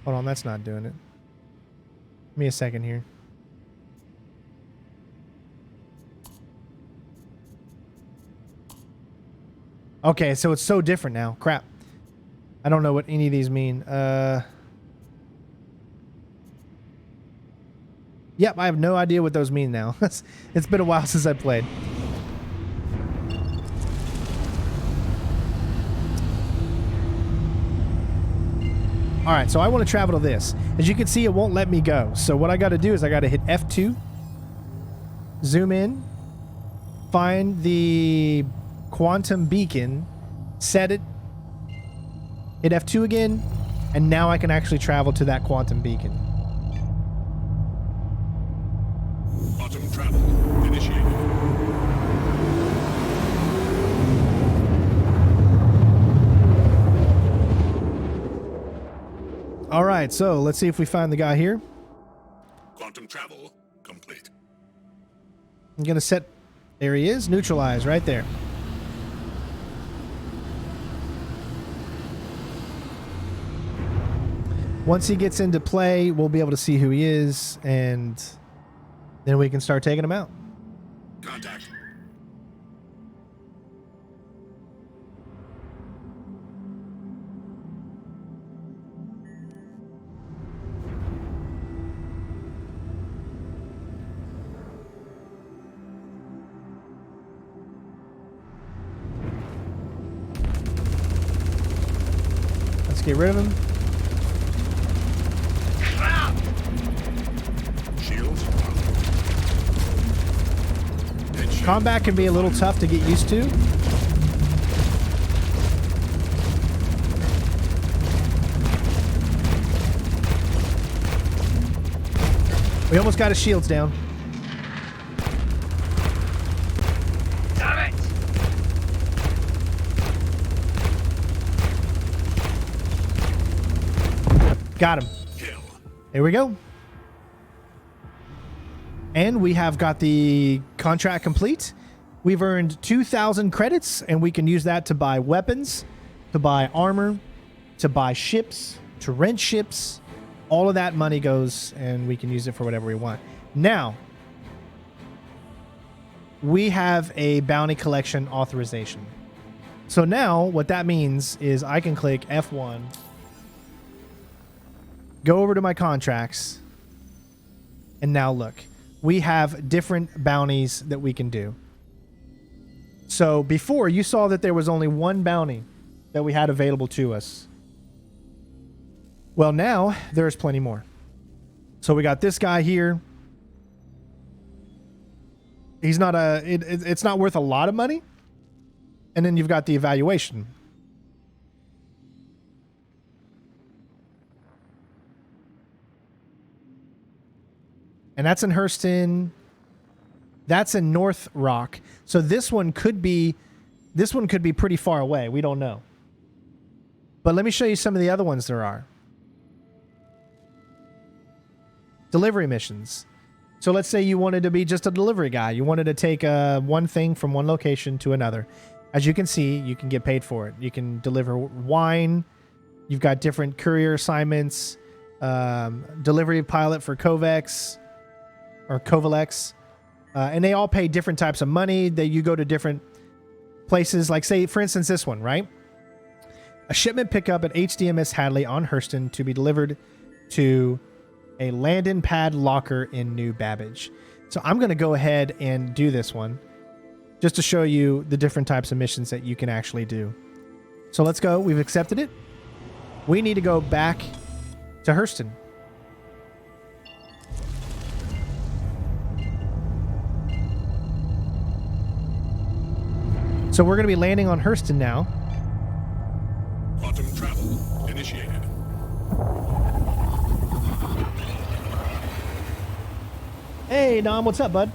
Hold on, that's not doing it. Give me a second here. Okay, so it's so different now. Crap. I don't know what any of these mean. Yep, I have no idea what those mean now. It's been a while since I played. All right, so I want to travel to this. As you can see, it won't let me go. So what I got to do is I got to hit F2, zoom in, find the quantum beacon, set it, hit F2 again, and now I can actually travel to that quantum beacon. Quantum travel initiated. All right, so let's see if we find the guy here. Quantum travel complete. I'm going to set... There he is. Neutralize right there. Once he gets into play, we'll be able to see who he is, and then we can start taking him out. Contact. Let's get rid of him. Shields. Headshot. Combat can be a little tough to get used to. We almost got his shields down. Damn it! Got him. Kill. There we go. And we have got the contract complete. We've earned 2,000 credits, and we can use that to buy weapons, to buy armor, to buy ships, to rent ships. All of that money goes, and we can use it for whatever we want. Now, we have a bounty collection authorization. So now, what that means is I can click F1, go over to my contracts, and now look. We have different bounties that we can do. So before, you saw that there was only one bounty that we had available to us. Well, now there's plenty more. So we got this guy here. He's not it's not worth a lot of money. And then you've got the evaluation. And that's in Hurston. That's in North Rock. So this one could be pretty far away. We don't know. But let me show you some of the other ones there are. Delivery missions. So let's say you wanted to be just a delivery guy. You wanted to take one thing from one location to another. As you can see, you can get paid for it. You can deliver wine. You've got different courier assignments. Delivery pilot for Kovacs. Or Kovalex. And they all pay different types of money. That you go to different places. Like, say, for instance, this one, right? A shipment pickup at HDMS Hadley on Hurston to be delivered to a landing pad locker in New Babbage. So I'm going to go ahead and do this one just to show you the different types of missions that you can actually do. So let's go. We've accepted it. We need to go back to Hurston. So we're going to be landing on Hurston now. Quantum travel initiated. Hey, Dom, what's up, bud?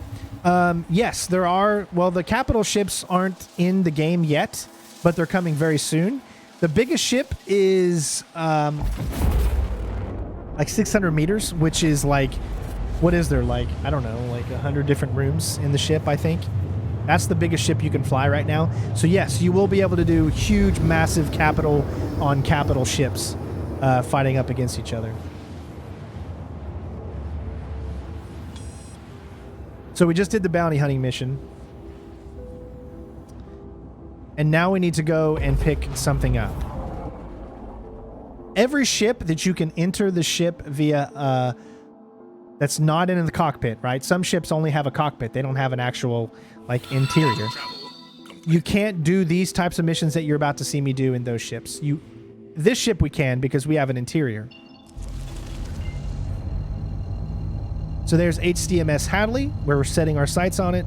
Yes, there are... Well, the capital ships aren't in the game yet, but they're coming very soon. The biggest ship is like 600 meters, which is like, what is there? Like, I don't know, like 100 different rooms in the ship, I think. That's the biggest ship you can fly right now. So yes, you will be able to do huge, massive capital on capital ships fighting up against each other. So we just did the bounty hunting mission. And now we need to go and pick something up. Every ship that you can enter the ship via, that's not in the cockpit, right? Some ships only have a cockpit. They don't have an actual, like, interior. You can't do these types of missions that you're about to see me do in those ships. This ship we can because we have an interior. So there's HDMS Hadley, where we're setting our sights on it.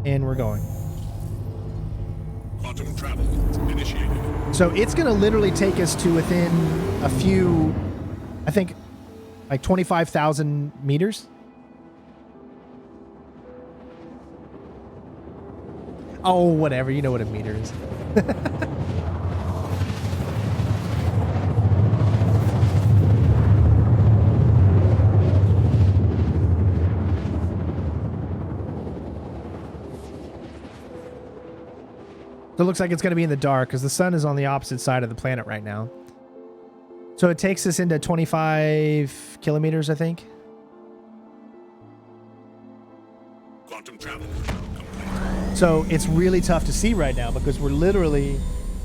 And we're going. Quantum travel initiated. So it's going to literally take us to within a few, I think, like 25,000 meters. Oh, whatever. You know what a meter is. So it looks like it's going to be in the dark because the sun is on the opposite side of the planet right now. So it takes us into 25 kilometers, I think. Quantum travel. So it's really tough to see right now because we're literally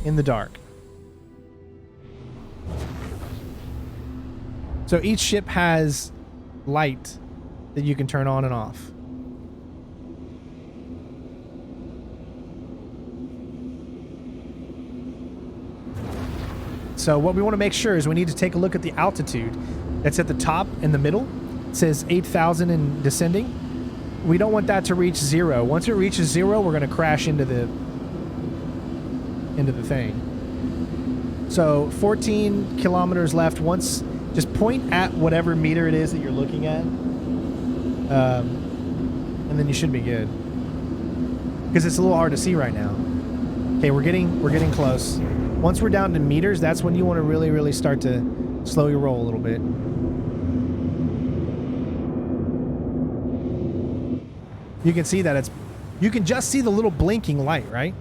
in the dark. So each ship has light that you can turn on and off. So what we want to make sure is we need to take a look at the altitude that's at the top in the middle. It says 8,000 and descending. We don't want that to reach 0. Once it reaches 0, we're going to crash into the thing. So 14 kilometers left. Once, just point at whatever meter it is that you're looking at, and then you should be good. Because it's a little hard to see right now. Okay, we're getting close. Once we're down to meters, that's when you want to really, really start to slow your roll a little bit. You can see that you can just see the little blinking light, right?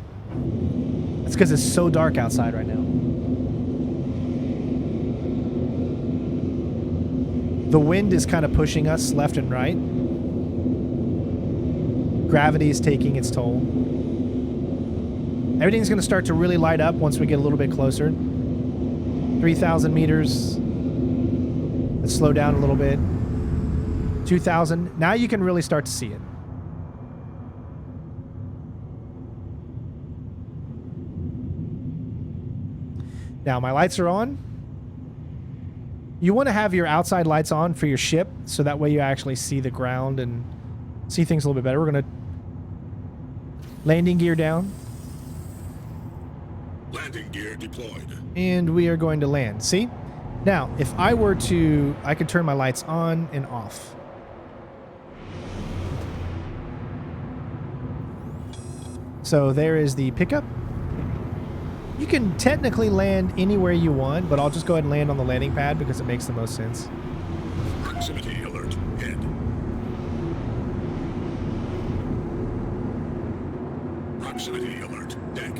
That's because it's so dark outside right now. The wind is kind of pushing us left and right. Gravity is taking its toll. Everything's going to start to really light up once we get a little bit closer. 3,000 meters. Let's slow down a little bit. 2,000. Now you can really start to see it. Now my lights are on. You want to have your outside lights on for your ship so that way you actually see the ground and see things a little bit better. We're going to landing gear down. Landing gear deployed. And we are going to land. See? Now, if I were to, I could turn my lights on and off. So there is the pickup. You can technically land anywhere you want, but I'll just go ahead and land on the landing pad because it makes the most sense. Proximity alert. Head. Proximity alert. Deck.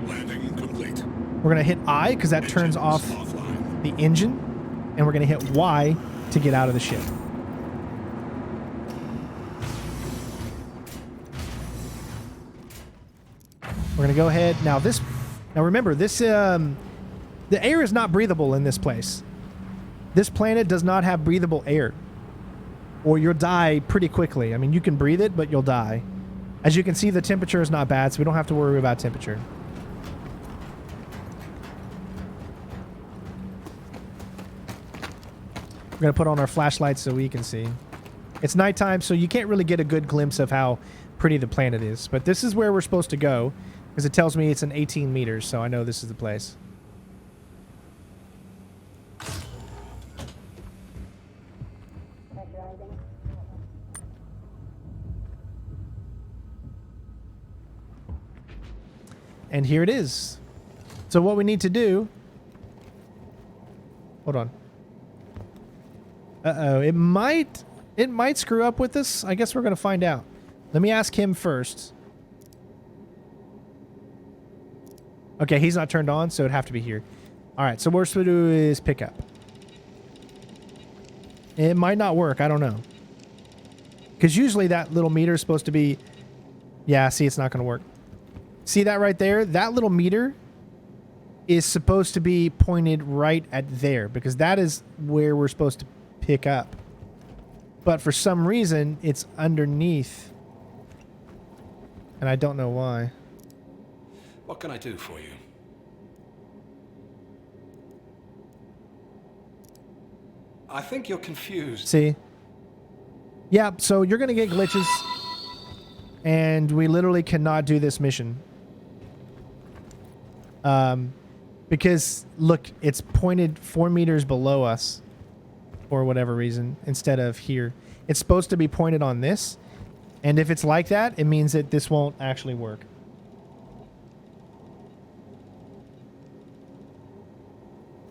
Landing complete. We're going to hit I because that turns off Offline. the engine, and we're going to hit Y to get out of the ship. We're going to go ahead. Now remember, this, the air is not breathable in this place. This planet does not have breathable air, or you'll die pretty quickly. I mean, you can breathe it, but you'll die. As you can see, the temperature is not bad, so we don't have to worry about temperature. We're going to put on our flashlights so we can see. It's nighttime, so you can't really get a good glimpse of how pretty the planet is. But this is where we're supposed to go, because it tells me it's an 18 meters, so I know this is the place. And here it is. So what we need to do... Hold on. Uh-oh. It might screw up with this. I guess we're going to find out. Let me ask him first. Okay, he's not turned on, so it'd have to be here. All right, so what we're supposed to do is pick up. It might not work. I don't know. Because usually that little meter is supposed to be... Yeah, see, it's not going to work. See that right there? That little meter is supposed to be pointed right at there, because that is where we're supposed to pick up. But for some reason, it's underneath. And I don't know why. What can I do for you? I think you're confused. See? Yeah, so you're going to get glitches. And we literally cannot do this mission. Because, look, it's pointed 4 meters below us. For whatever reason, instead of here. It's supposed to be pointed on this. And if it's like that, it means that this won't actually work.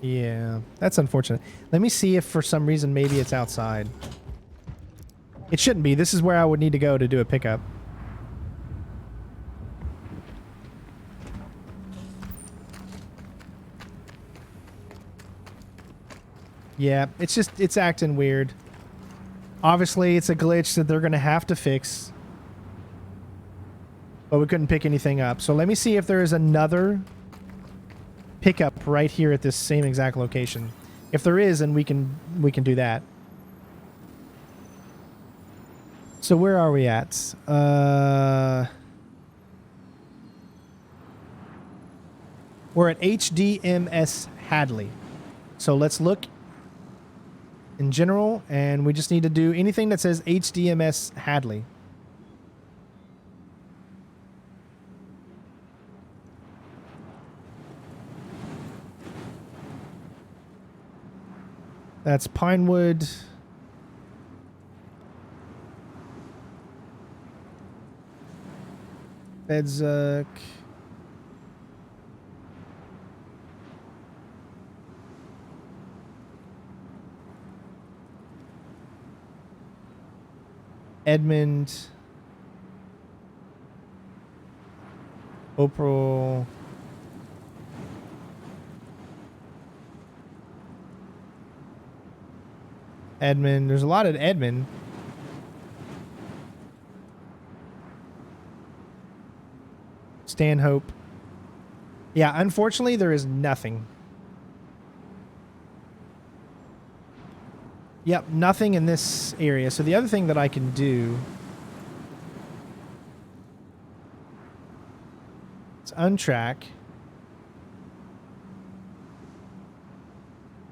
Yeah, that's unfortunate. Let me see if for some reason maybe it's outside. It shouldn't be. This is where I would need to go to do a pickup. Yeah, it's acting weird. Obviously, it's a glitch that they're going to have to fix. But we couldn't pick anything up. So let me see if there is another pickup right here at this same exact location. If there is, then we can do that. So where are we at? We're at HDMS Hadley. So let's look in general, and we just need to do anything that says HDMS Hadley. That's Pinewood. Bedzuk. Edmund. Oprah. Edmund. There's a lot of Edmund. Stanhope. Yeah, unfortunately, there is nothing. Yep, nothing in this area. So the other thing that I can do is untrack.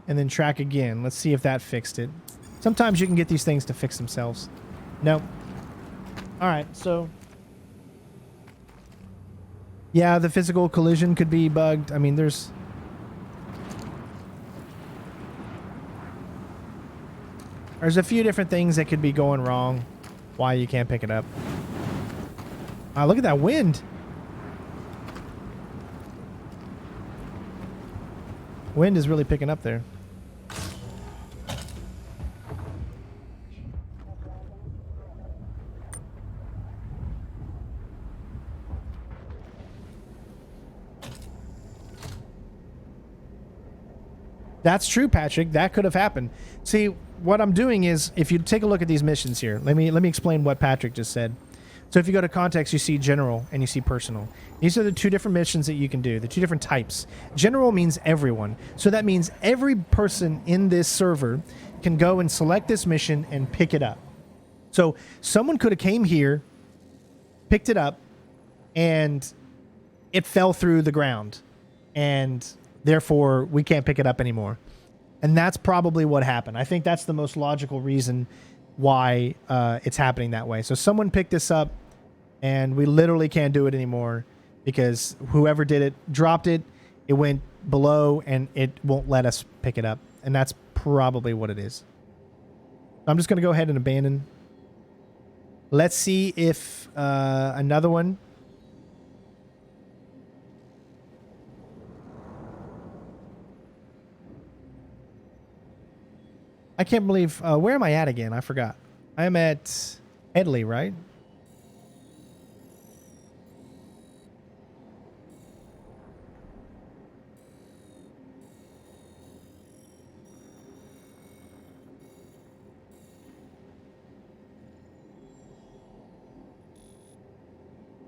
And then track again. Let's see if that fixed it. Sometimes you can get these things to fix themselves. No. All right, so... Yeah, the physical collision could be bugged. I mean, there's a few different things that could be going wrong. Why you can't pick it up. Look at that wind. Wind is really picking up there. That's true, Patrick. That could have happened. See, what I'm doing is, if you take a look at these missions here, let me explain what Patrick just said. So if you go to context, you see general and you see personal. These are the two different missions that you can do, the two different types. General means everyone. So that means every person in this server can go and select this mission and pick it up. So someone could have came here, picked it up, and it fell through the ground. And therefore, we can't pick it up anymore. And that's probably what happened. I think that's the most logical reason why it's happening that way. So someone picked this up, and we literally can't do it anymore because whoever did it dropped it, it went below, and it won't let us pick it up. And that's probably what it is. I'm just going to go ahead and abandon. Let's see if another one I can't believe... where am I at again? I forgot. I am at Headley, right?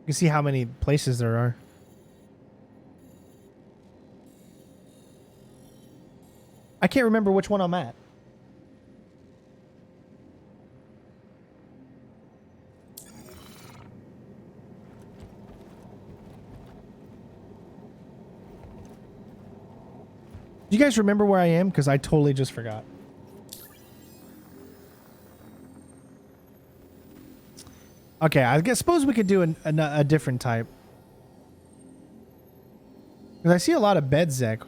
You can see how many places there are. I can't remember which one I'm at. Do you guys remember where I am? Because I totally just forgot. Okay, I guess suppose we could do a different type. Because I see a lot of bed Zek.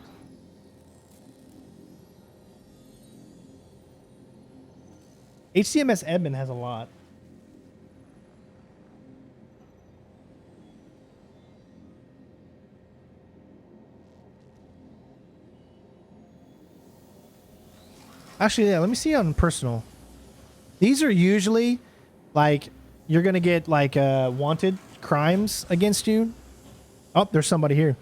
HCMS Edmund has a lot. Actually, yeah, let me see on personal. These are usually like you're going to get like wanted crimes against you. Oh, there's somebody here.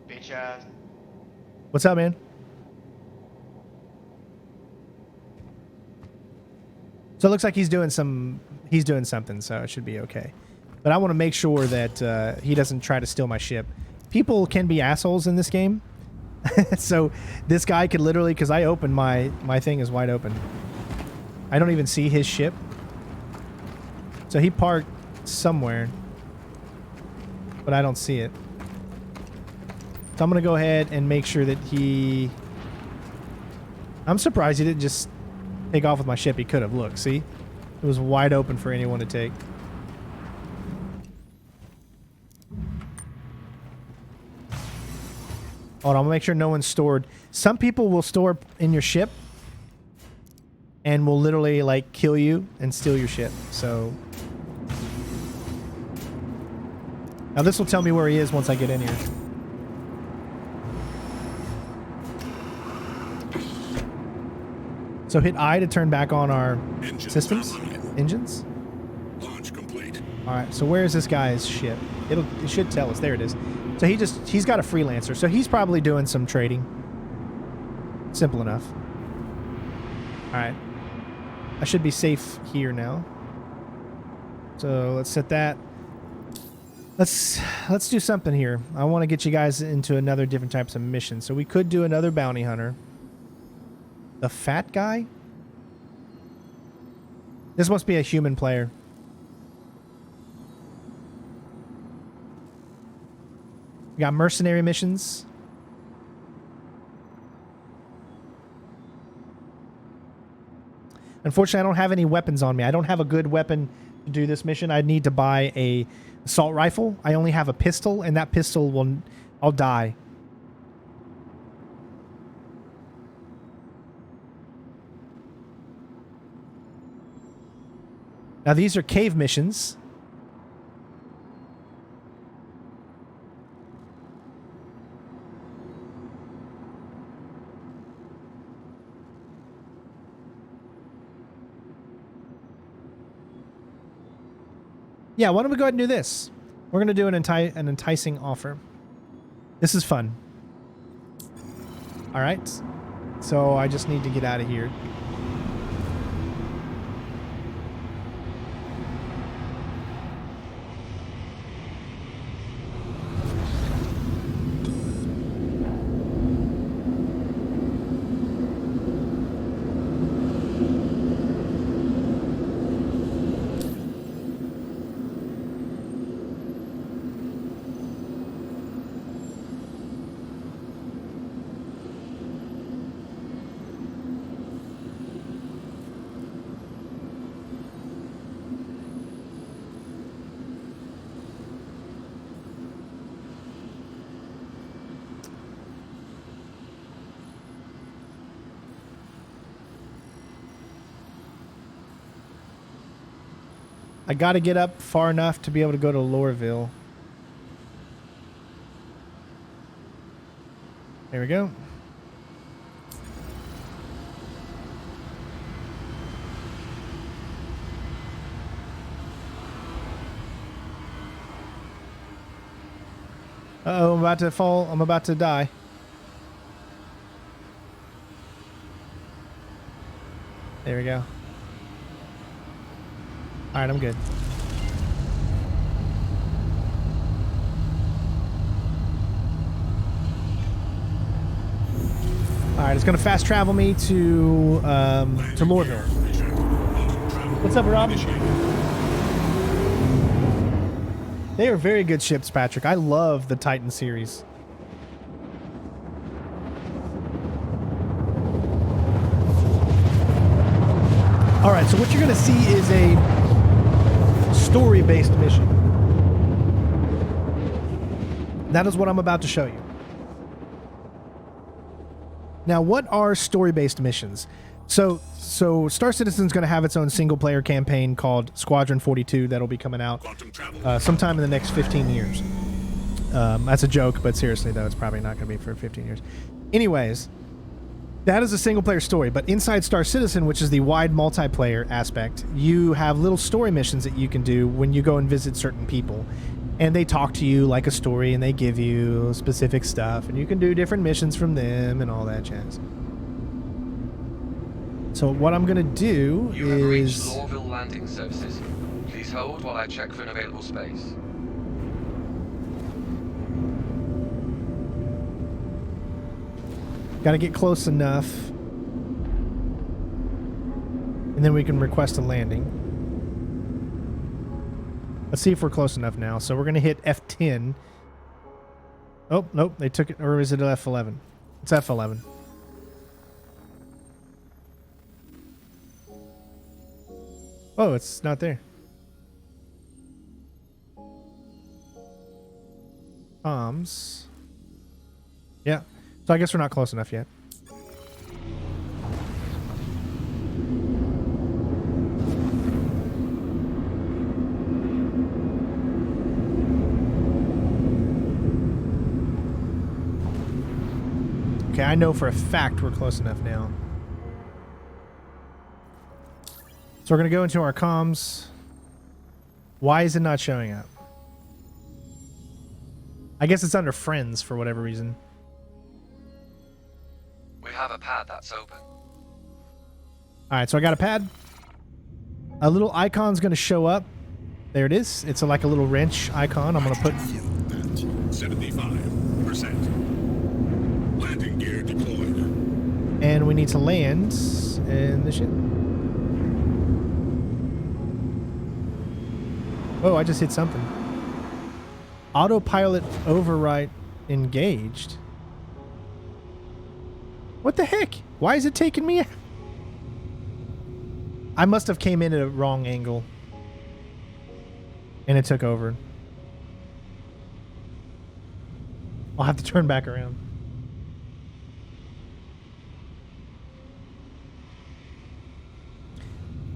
Bitch ass. What's up, man? So it looks like he's doing something, so it should be okay. But I want to make sure that he doesn't try to steal my ship. People can be assholes in this game. So this guy could literally, because I opened my thing is wide open. I don't even see his ship. So he parked somewhere, but I don't see it. So I'm going to go ahead and make sure that he... I'm surprised he didn't just take off with my ship. He could have. Look, see? It was wide open for anyone to take. Hold on, I'm going to make sure no one's stored. Some people will store in your ship and will literally, like, kill you and steal your ship. So... now this will tell me where he is once I get in here. So hit I to turn back on our systems. Engines. Launch complete. All right. So where is this guy's ship? It should tell us. There it is. So he's got a freelancer. So he's probably doing some trading. Simple enough. All right. I should be safe here now. So let's set that. Let's do something here. I want to get you guys into another different types of mission. So we could do another bounty hunter. The fat guy? This must be a human player. We got mercenary missions. Unfortunately, I don't have any weapons on me. I don't have a good weapon to do this mission. I need to buy a assault rifle. I only have a pistol, and that pistol will... I'll die. Now, these are cave missions. Yeah, why don't we go ahead and do this? We're going to do an enticing offer. This is fun. All right. So I just need to get out of here. I got to get up far enough to be able to go to Lorville. There we go. Uh-oh, I'm about to fall. I'm about to die. There we go. All right, I'm good. All right, it's gonna fast travel me to Lorville. What's up, Rob? They are very good ships, Patrick. I love the Titan series. All right, so what you're going to see is a story-based mission. That is what I'm about to show you. Now, what are story-based missions? So Star Citizen's going to have its own single-player campaign called Squadron 42 that'll be coming out sometime in the next 15 years. That's a joke, but seriously, though, it's probably not going to be for 15 years. Anyways, that is a single-player story, but inside Star Citizen, which is the wide multiplayer aspect, you have little story missions that you can do when you go and visit certain people. And they talk to you like a story, and they give you specific stuff, and you can do different missions from them and all that jazz. So what I'm going to do You have reached is... Lorville landing services. Please hold while I check for an available space. Got to get close enough. And then we can request a landing. Let's see if we're close enough now. So we're going to hit F10. Oh, nope. They took it. Or is it F11? It's F11. Oh, it's not there. Comms. Yeah. So I guess we're not close enough yet. Okay, I know for a fact we're close enough now. So we're going to go into our comms. Why is it not showing up? I guess it's under friends for whatever reason. We have a pad that's open. Alright, so I got a pad. A little icon's going to show up. There it is. It's like a little wrench icon. I'm going to put... 75%. Landing gear deployed. And we need to land in the ship. Oh, I just hit something. Autopilot override engaged. What the heck? Why is it taking me? I must have came in at a wrong angle. And it took over. I'll have to turn back around.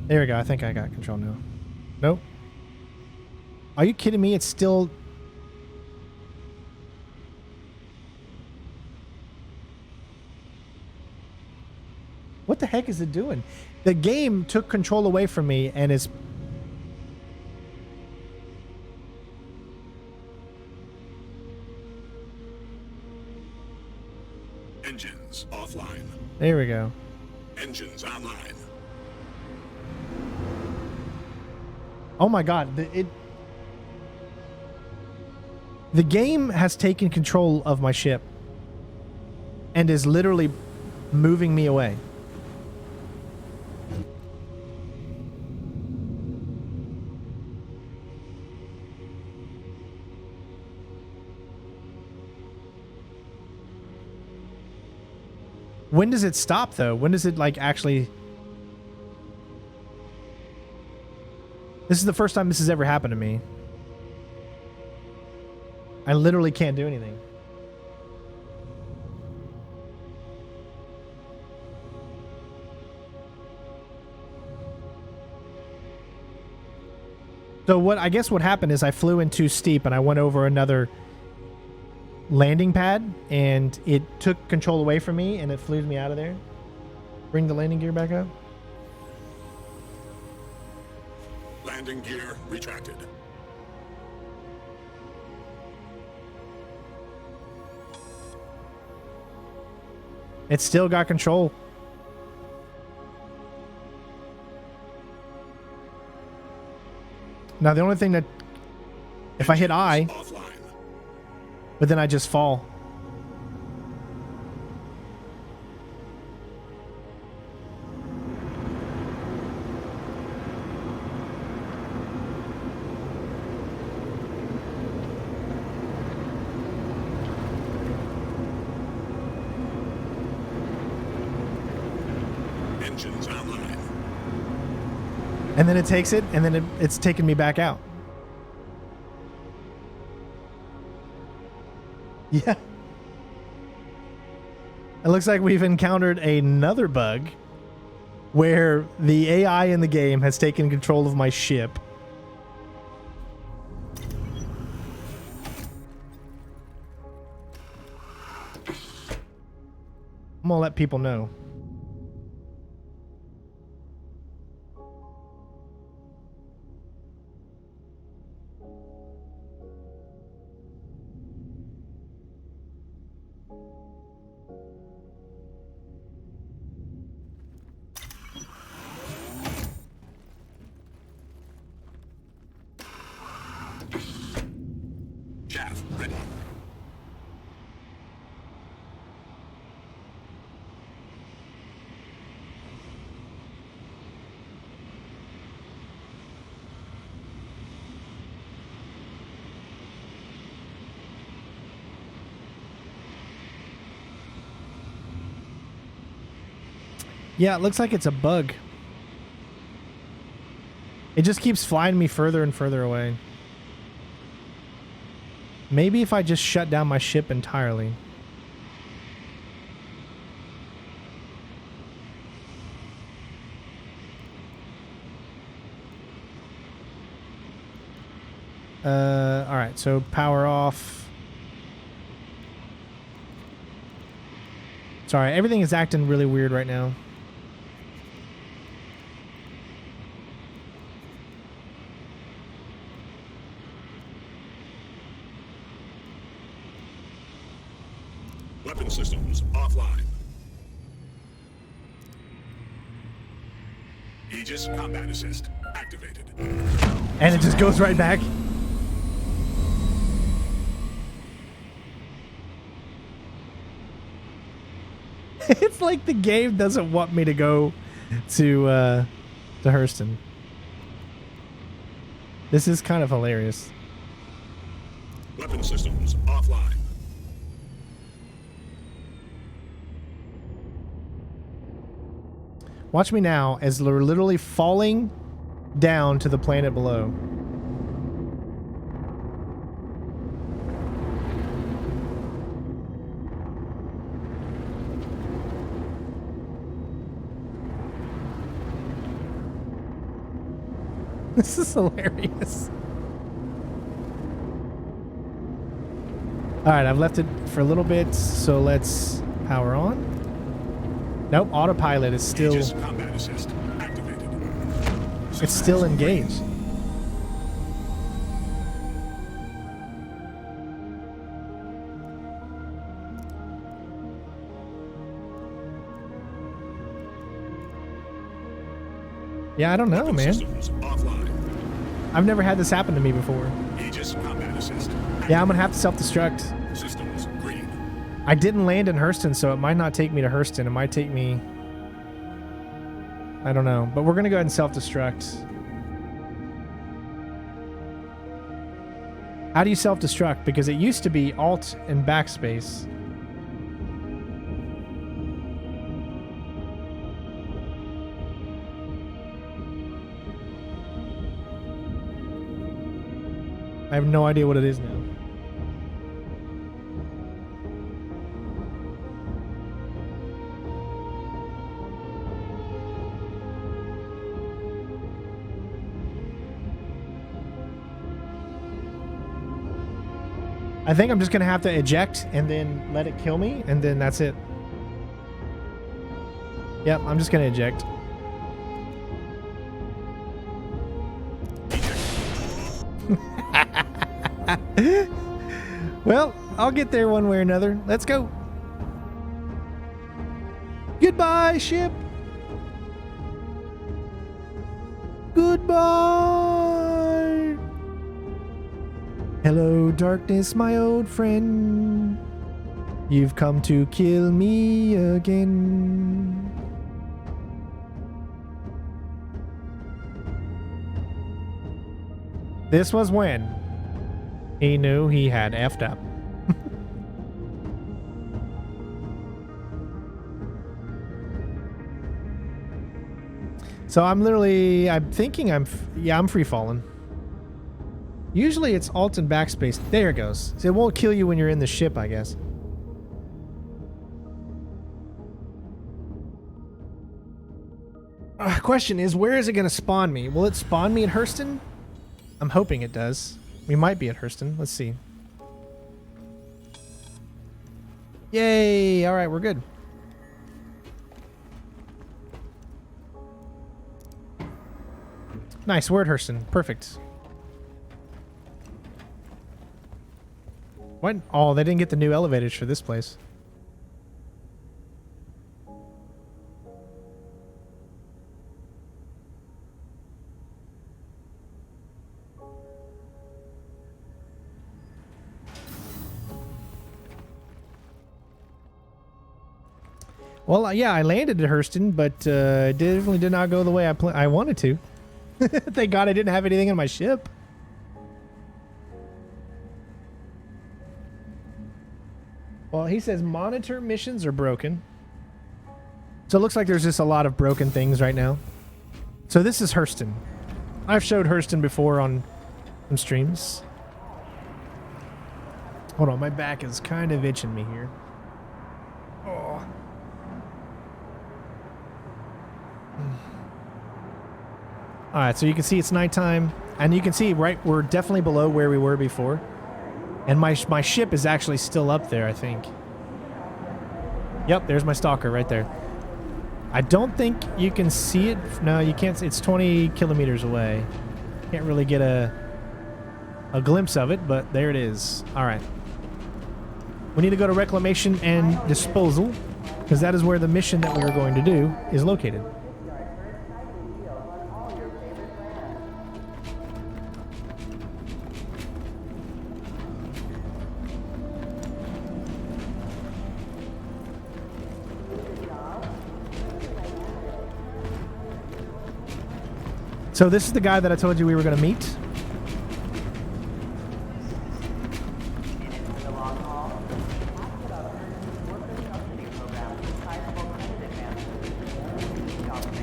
There we go. I think I got control now. Nope. Are you kidding me? It's still... What the heck is it doing? The game took control away from me and is... Engines offline. There we go. Engines online. Oh my god. The game has taken control of my ship and is literally moving me away. When does it stop, though? When does it, like, actually... This is the first time this has ever happened to me. I literally can't do anything. So I guess what happened is I flew in too steep and I went over another landing pad, and it took control away from me, and it flew me out of there. Bring the landing gear back up. Landing gear retracted. It's still got control. Now the only thing that, if I hit I, Offline. but then I just fall. Engines online. And then it takes it, and then it's taking me back out. Yeah. It looks like we've encountered another bug where the AI in the game has taken control of my ship. I'm gonna let people know. Chaff ready. Yeah, it looks like it's a bug. It just keeps flying me further and further away. Maybe if I just shut down my ship entirely. Alright, so power off. Sorry, everything is acting really weird right now. Weapon systems offline. Aegis combat assist activated. And it just goes right back. It's like the game doesn't want me to go to Hurston. This is kind of hilarious. Weapon systems offline. Watch me now as we're literally falling down to the planet below. This is hilarious. Alright, I've left it for a little bit, so let's power on. Nope, autopilot is still... Aegis combat assist activated. It's still engaged. Yeah, I don't know, Weapon man. systems offline. I've never had this happen to me before. Aegis combat assist. Yeah, I'm gonna have to self-destruct. Systems green. I didn't land in Hurston, so it might not take me to Hurston. It might take me... I don't know. But we're gonna go ahead and self-destruct. How do you self-destruct? Because it used to be Alt and backspace. I have no idea what it is now. I think I'm just going to have to eject and then let it kill me, and then that's it. Yep, I'm just going to eject. Well, I'll get there one way or another. Let's go. Goodbye, ship. Goodbye. Hello, darkness, my old friend. You've come to kill me again. This was when he knew he had effed up. So I'm thinking I'm free falling. Usually it's alt and backspace. There it goes. So it won't kill you when you're in the ship, I guess. Question is, where is it going to spawn me? Will it spawn me at Hurston? I'm hoping it does. We might be at Hurston. Let's see. Yay! All right, we're good. Nice, we're at Hurston. Perfect. What? Oh, they didn't get the new elevators for this place. Well, yeah, I landed at Hurston, but it definitely did not go the way I wanted to. Thank God I didn't have anything in my ship. Well, he says monitor missions are broken. So it looks like there's just a lot of broken things right now. So this is Hurston. I've showed Hurston before on some streams. Hold on, my back is kind of itching me here. Oh. Alright, so you can see it's nighttime, and you can see, right, we're definitely below where we were before. And my ship is actually still up there, I think. Yep, there's my stalker right there. I don't think you can see it. No, you can't. It's 20 kilometers away. Can't really get a glimpse of it, but there it is. Alright. We need to go to Reclamation and Disposal, because that is where the mission that we are going to do is located. So this is the guy that I told you we were going to meet.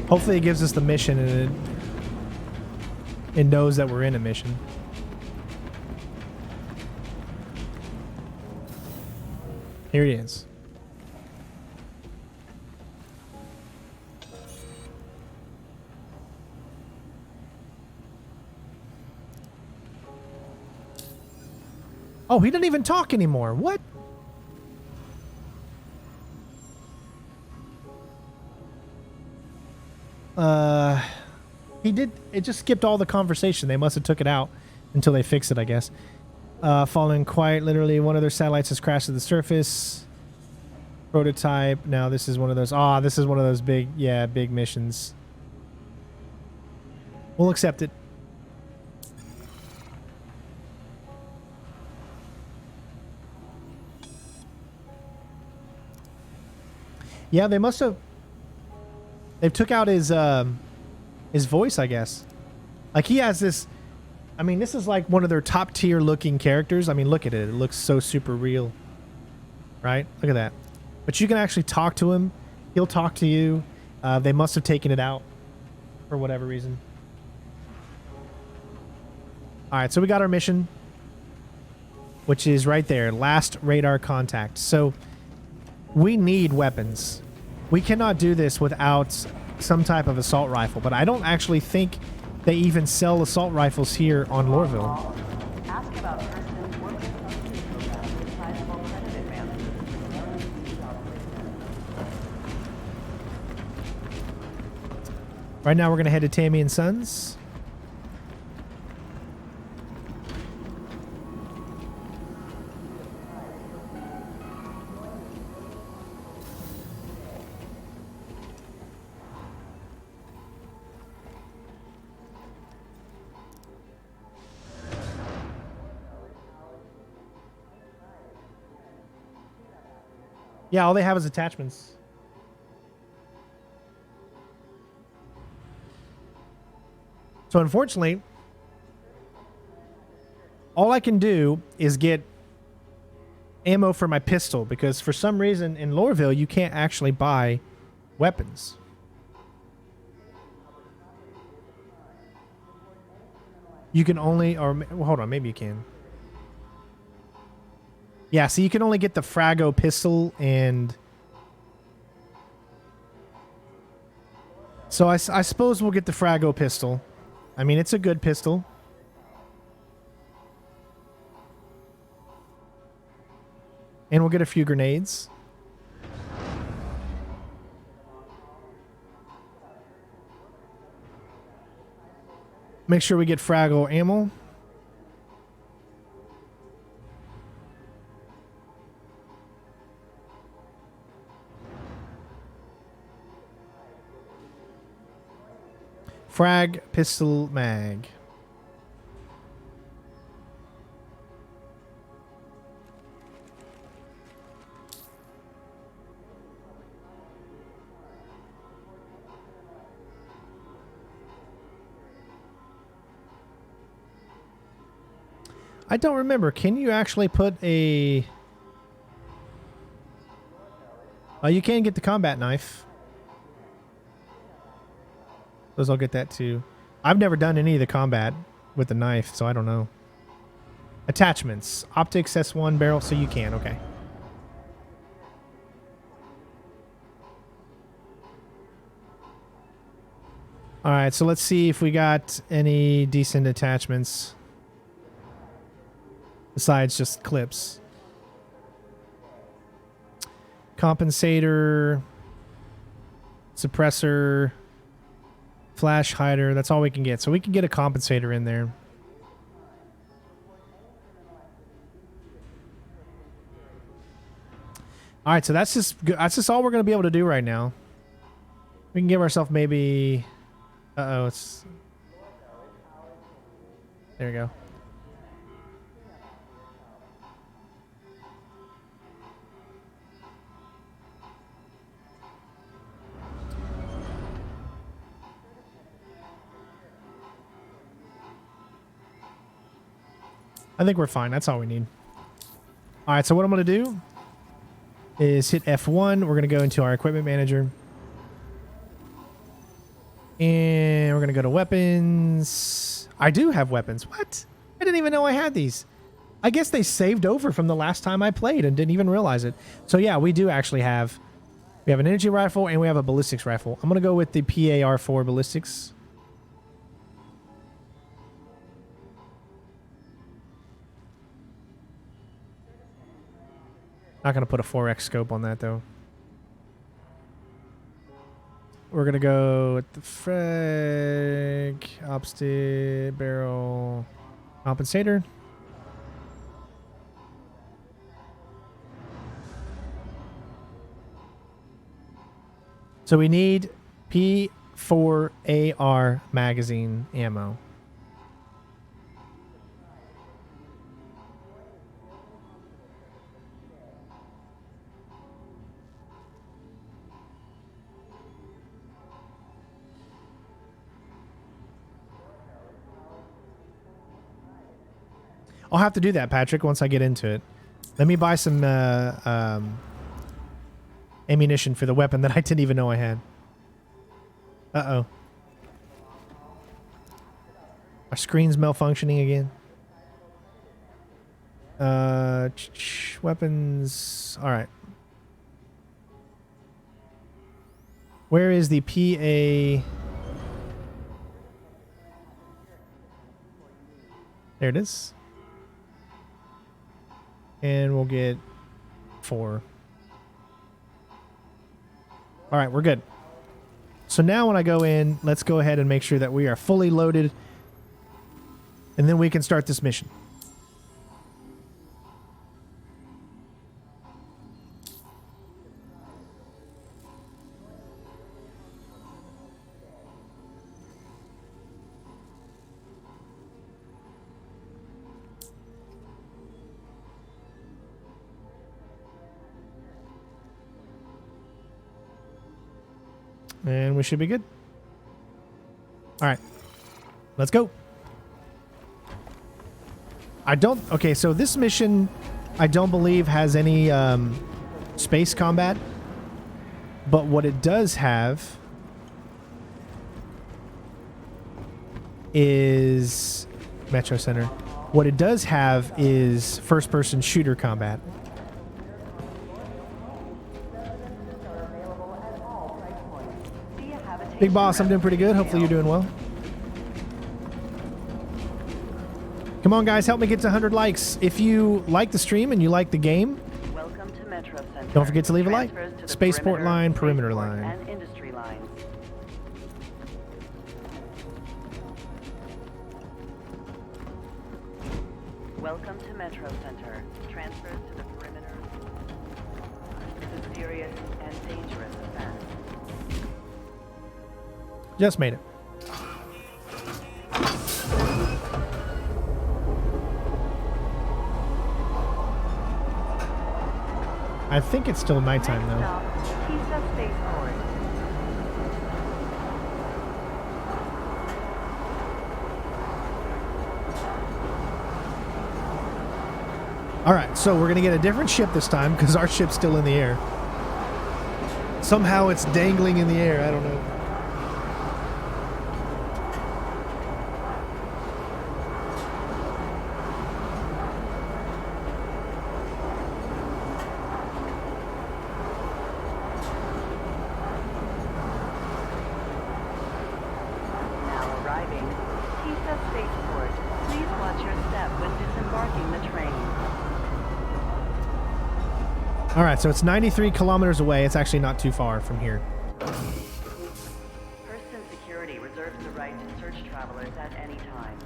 Hopefully it gives us the mission and it knows that we're in a mission. Here it is. Oh, he doesn't even talk anymore. What? He did. It just skipped all the conversation. They must have took it out until they fix it, I guess. Falling quiet. Literally, one of their satellites has crashed to the surface. Prototype. Now this is one of those. Ah, this is one of those big, big missions. We'll accept it. Yeah, they must have. They've took out his voice, I guess. Like he has this. I mean, this is like one of their top tier looking characters. I mean, look at it. It looks so super real. Right? Look at that. But you can actually talk to him. He'll talk to you. They must have taken it out for whatever reason. All right, so we got our mission, which is right there. Last radar contact. So we need weapons. We cannot do this without some type of assault rifle, but I don't actually think they even sell assault rifles here on Lorville. Right now we're going to head to Tammy and Sons. Yeah, all they have is attachments. So unfortunately, all I can do is get ammo for my pistol because for some reason in Lorville you can't actually buy weapons. You can only, or well, hold on, maybe you can. Yeah, so you can only get the Frago pistol and... So I suppose we'll get the Frago pistol. I mean, it's a good pistol. And we'll get a few grenades. Make sure we get Frago ammo. Frag, pistol, mag. I don't remember. Can you actually put a... Oh, you can get the combat knife. Suppose I'll get that too. I've never done any of the combat with the knife, so I don't know. Attachments. Optics S1 barrel, so you can. Okay. Alright, so let's see if we got any decent attachments. Besides just clips. Compensator. Suppressor. Flash hider. That's all we can get. So we can get a compensator in there. Alright, so that's just all we're going to be able to do right now. We can give ourselves maybe... Uh-oh, it's... There we go. I think we're fine. That's all we need. All right, so what I'm going to do is hit F1. We're going to go into our equipment manager. And we're going to go to weapons. I do have weapons. What? I didn't even know I had these. I guess they saved over from the last time I played and didn't even realize it. So yeah, we do actually have... We have an energy rifle and we have a ballistics rifle. I'm going to go with the PAR-4 ballistics. Not going to put a 4x scope on that, though. We're going to go with the frag, obstit, barrel, compensator. So we need P4AR magazine ammo. I'll have to do that, Patrick, once I get into it. Let me buy some ammunition for the weapon that I didn't even know I had. Uh-oh. Our screen's malfunctioning again. Weapons. All right. Where is the PA? There it is. And we'll get 4. All right, we're good. So now when I go in, let's go ahead and make sure that we are fully loaded. And then we can start this mission. And we should be good. All right, let's go. Okay, so this mission, I don't believe has any space combat. But what it does have is Metro Center. What it does have is first-person shooter combat. Big Boss, I'm doing pretty good. Hopefully you're doing well. Come on, guys, help me get to 100 likes. If you like the stream and you like the game, welcome to Metro Center. Don't forget to leave a like. Transfers to the Spaceport line, perimeter line. And industry lines. Welcome to Metro Center. Transfers to the perimeter. It's a serious and dangerous offense. Just made it. I think it's still nighttime Next though. stop, Tisa Spaceport. All right, so we're gonna get a different ship this time because our ship's still in the air. Somehow it's dangling in the air. I don't know. Now arriving, Tisa Spaceport. Please watch your step when disembarking the train. All right, so it's 93 kilometers away. It's actually not too far from here. Hurston Security reserves the right to search travelers at any time.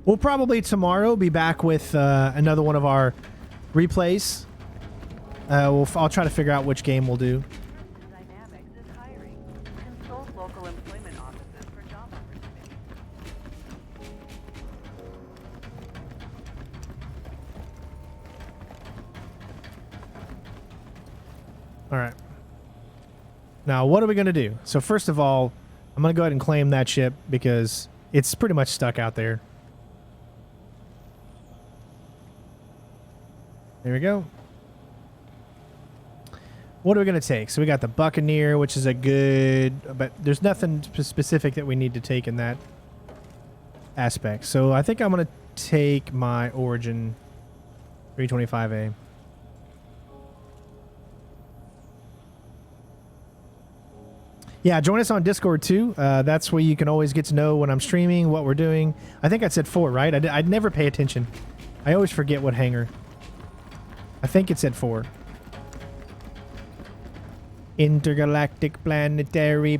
We'll probably tomorrow be back with another one of our replays. I'll try to figure out which game we'll do. Dynamics is hiring. Consult local employment offices for job opportunities. All right. Now, what are we going to do? So first of all, I'm going to go ahead and claim that ship because it's pretty much stuck out there. There we go. What are we going to take? So we got the Buccaneer, which is a good, but there's nothing specific that we need to take in that aspect. So I think I'm going to take my Origin 325A. Yeah, join us on Discord too. That's where you can always get to know when I'm streaming, what we're doing. I think I said 4, right? I'd never pay attention. I always forget what hangar. I think it said 4. Intergalactic, planetary,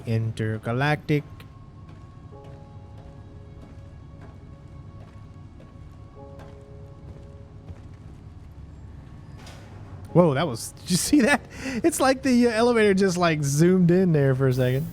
intergalactic. Whoa, that was... Did you see that? It's like the elevator just like zoomed in there for a second.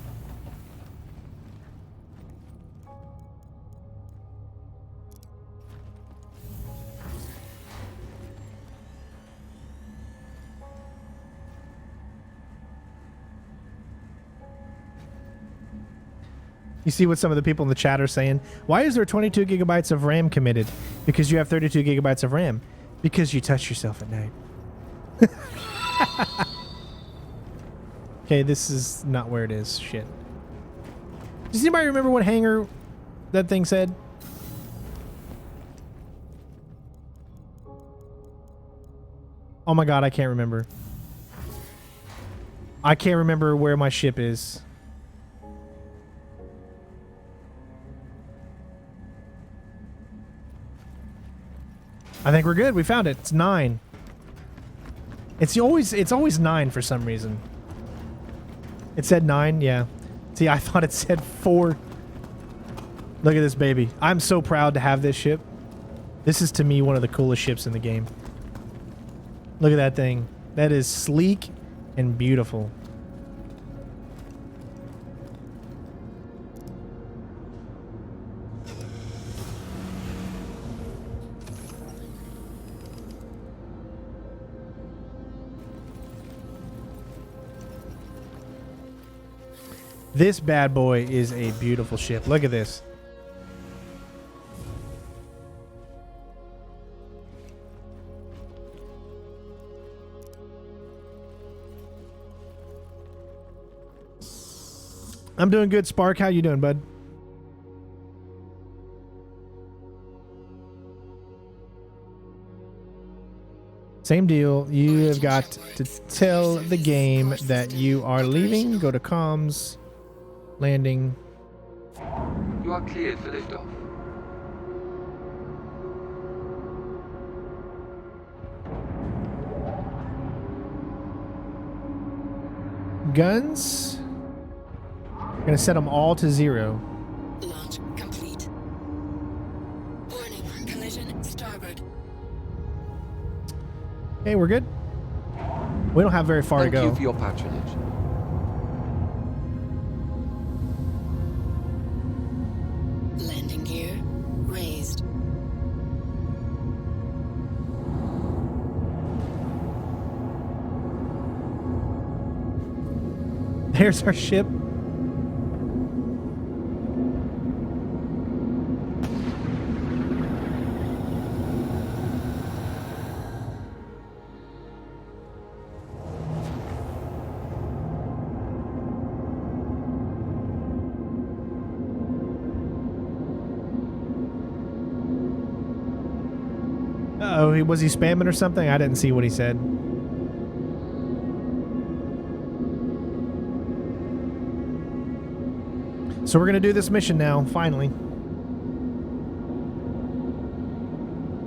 You see what some of the people in the chat are saying? Why is there 22 gigabytes of RAM committed? Because you have 32 gigabytes of RAM. Because you touch yourself at night. Okay, this is not where it is. Shit. Does anybody remember what hangar that thing said? Oh my god, I can't remember. I can't remember where my ship is. I think we're good. We found it. It's 9. It's always 9 for some reason. It said 9, yeah. See, I thought it said 4. Look at this baby. I'm so proud to have this ship. This is to me one of the coolest ships in the game. Look at that thing. That is sleek and beautiful. This bad boy is a beautiful ship. Look at this. I'm doing good, Spark. How you doing, bud? Same deal. You have got to tell the game that you are leaving. Go to comms. Landing. You are cleared for liftoff. Guns. Gonna set them all to 0. Launch complete. Warning, collision starboard. Okay, we're good. We don't have very far to go. Thank you for your patronage. Landing gear raised. There's our ship. Uh-oh, was he spamming or something? I didn't see what he said. So we're going to do this mission now, finally.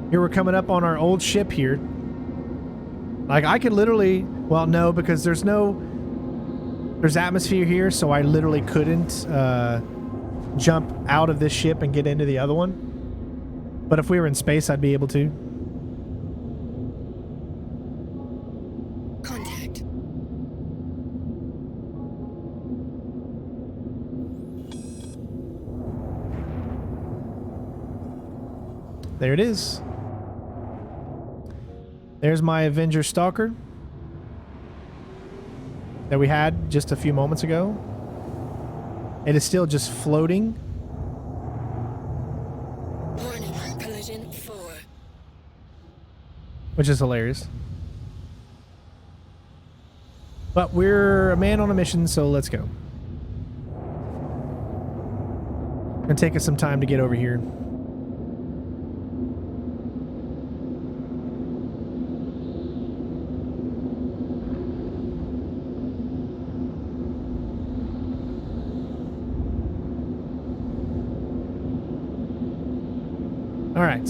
Here we're coming up on our old ship here. Like, I could literally... Well, no, because there's atmosphere here, so I literally couldn't jump out of this ship and get into the other one. But if we were in space, I'd be able to. Contact. There it is. There's my Avenger Stalker that we had just a few moments ago. It is still just floating. Warning, collision 4. Which is hilarious. But we're a man on a mission, so let's go. Gonna take us some time to get over here. All right.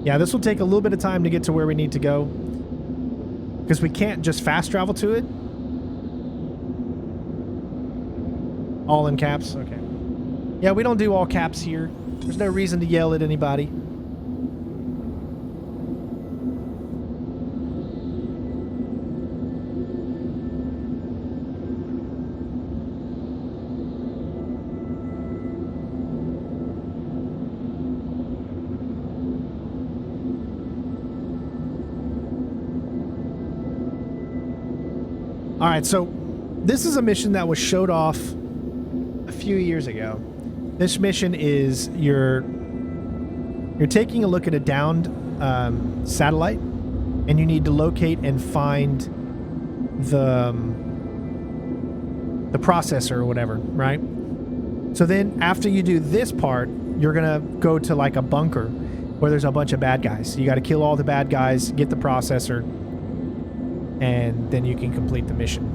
Yeah, this will take a little bit of time to get to where we need to go, because we can't just fast travel to it. All in caps? Okay. Yeah, we don't do all caps here. There's no reason to yell at anybody. All right, so this is a mission that was showed off a few years ago. This mission is you're taking a look at a downed satellite, and you need to locate and find the processor or whatever, right? So then after you do this part, you're gonna go to like a bunker where there's a bunch of bad guys. You got to kill all the bad guys, get the processor, and then you can complete the mission.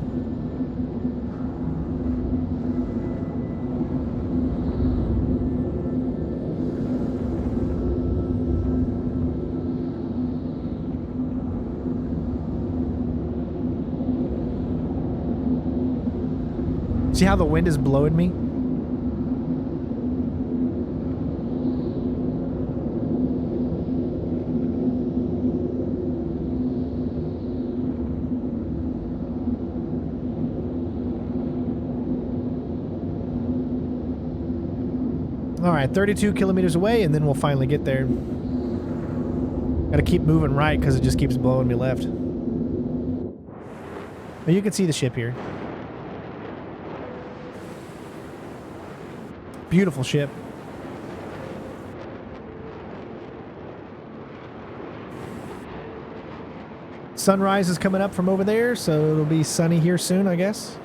See how the wind is blowing me? All right, 32 kilometers away, and then we'll finally get there. Gotta keep moving right because it just keeps blowing me left. But you can see the ship here. Beautiful ship. Sunrise is coming up from over there, so it'll be sunny here soon, I guess.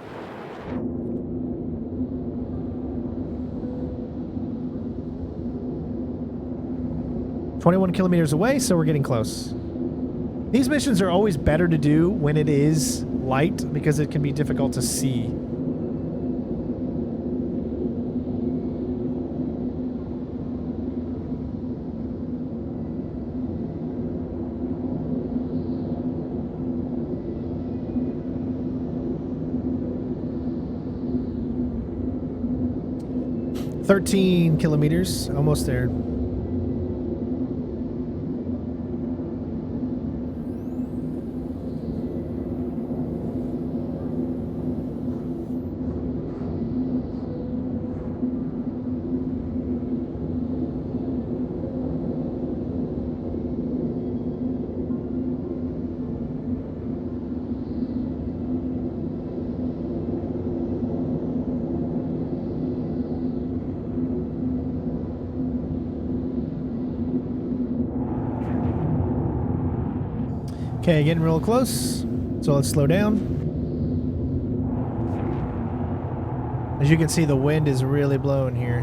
"21 kilometers away, so we're getting close." These missions are always better to do when it is light because it can be difficult to see. "13 kilometers, almost there." Okay, getting real close, so let's slow down. As you can see, the wind is really blowing here.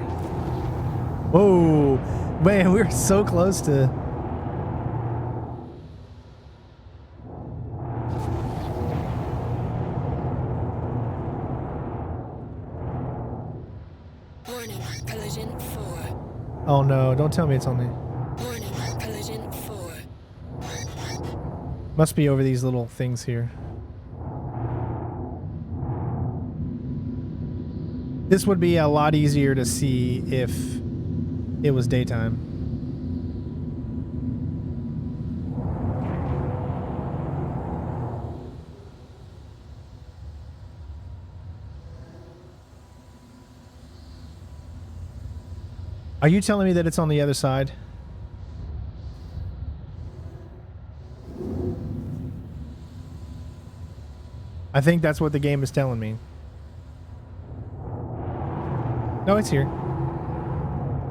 Whoa, man, we're so close to... Warning, collision 4. Oh no, don't tell me it's on the... Warning, collision 4. Must be over these little things here. This would be a lot easier to see if it was daytime. Are you telling me that it's on the other side? I think that's what the game is telling me. No, it's here.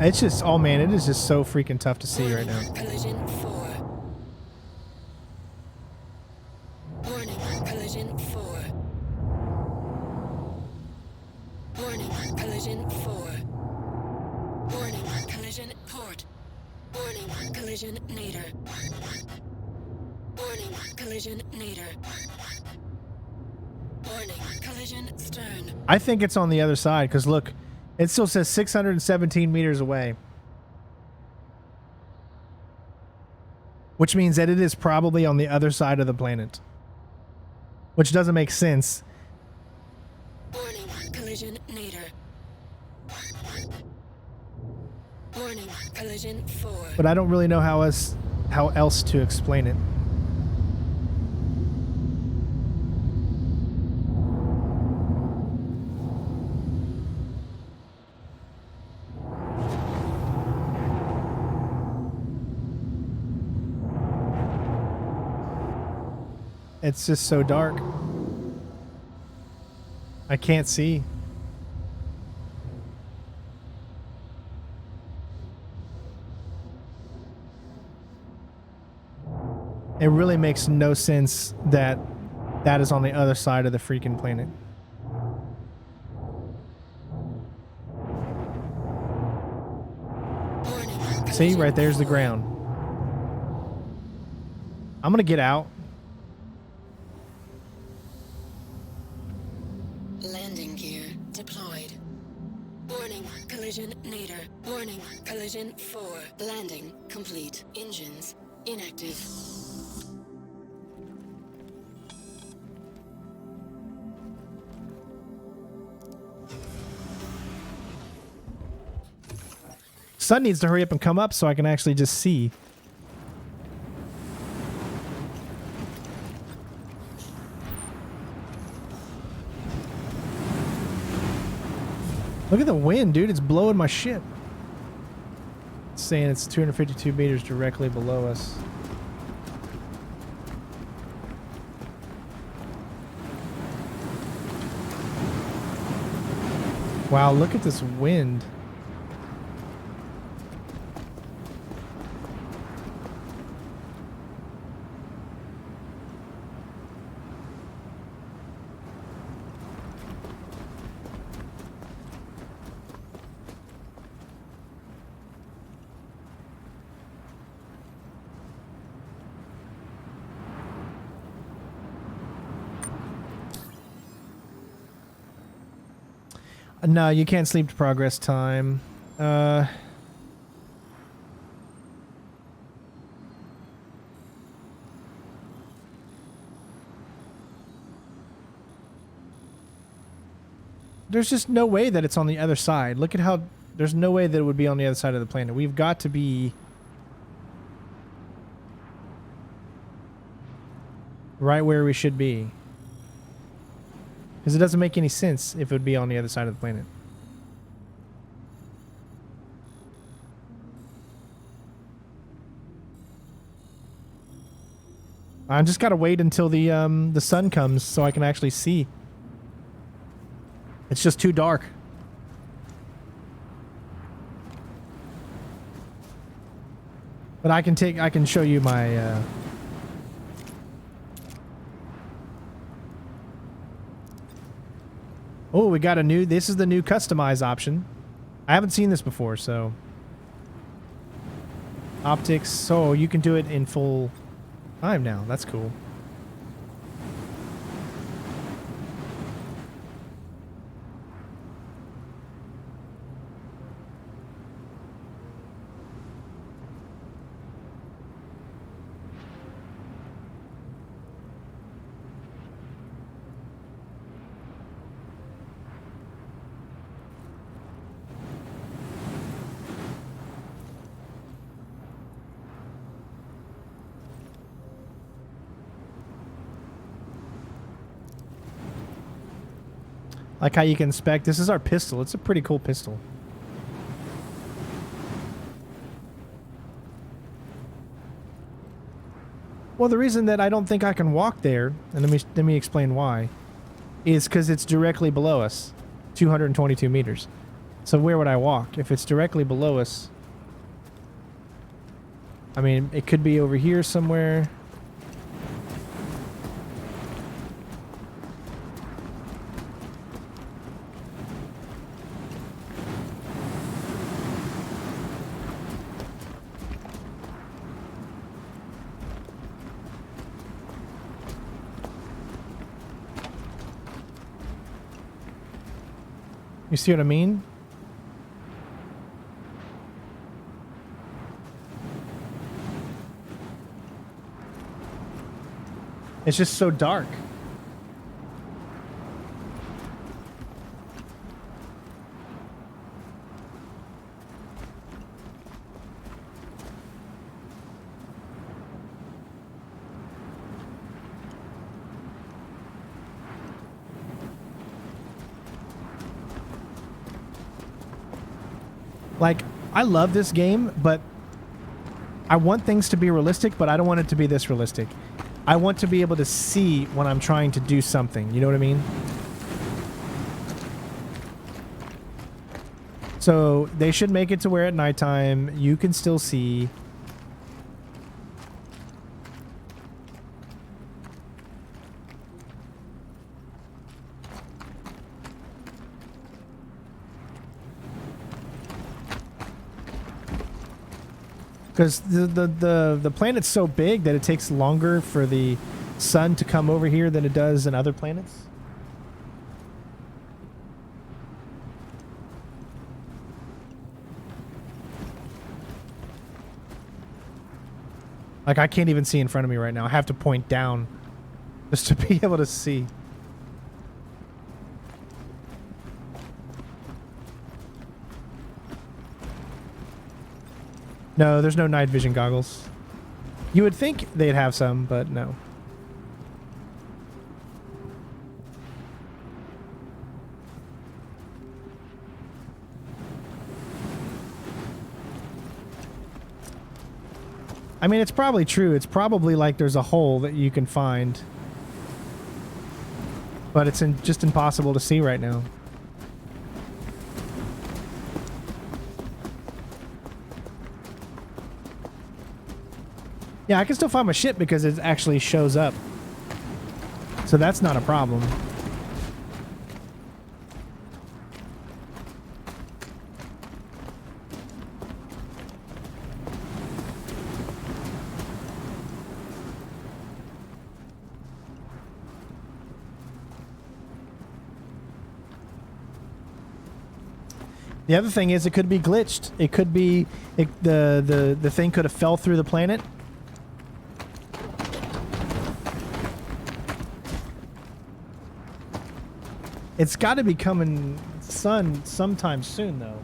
It's just, oh man, it is just so freaking tough to see right now. Collision 4. Warning, collision 4. Warning, collision 4. Warning, collision port. Warning, collision nadir. Warning, collision nadir. Warning, collision stern. I think it's on the other side because look, it still says 617 meters away. Which means that it is probably on the other side of the planet. Which doesn't make sense. Warning, collision nadir. Warning, collision 4. But I don't really know how else to explain it. It's just so dark. I can't see. It really makes no sense that that is on the other side of the freaking planet. See, right there's the ground. I'm gonna get out. Landing gear deployed. Warning, collision nadir. Warning, collision 4. Landing complete. Engines inactive. Sun needs to hurry up and come up so I can actually just see. Look at the wind, dude. It's blowing my shit. It's saying it's 252 meters directly below us. Wow, look at this wind. No, you can't sleep to progress time. There's just no way that it's on the other side. Look at how... There's no way that it would be on the other side of the planet. We've got to be... right where we should be. Because it doesn't make any sense if it would be on the other side of the planet. I just gotta wait until the sun comes so I can actually see. It's just too dark. But I can show you my Oh, we got this is the new customize option. I haven't seen this before, so. Optics, so you can do it in full time now. That's cool. Like how you can inspect. This is our pistol. It's a pretty cool pistol. Well, the reason that I don't think I can walk there, and let me explain why, is because it's directly below us, 222 meters. So where would I walk? If it's directly below us, I mean, it could be over here somewhere. You see what I mean? It's just so dark. Like, I love this game, but I want things to be realistic, but I don't want it to be this realistic. I want to be able to see when I'm trying to do something. You know what I mean? So they should make it to where at nighttime you can still see. Because the planet's so big that it takes longer for the sun to come over here than it does in other planets. Like, I can't even see in front of me right now. I have to point down just to be able to see. No, there's no night vision goggles. You would think they'd have some, but no. I mean, it's probably true. It's probably like there's a hole that you can find. But it's just impossible to see right now. Yeah, I can still find my ship because it actually shows up. So that's not a problem. The other thing is it could be glitched. It could be the thing could have fell through the planet. It's got to be coming sun sometime soon, though.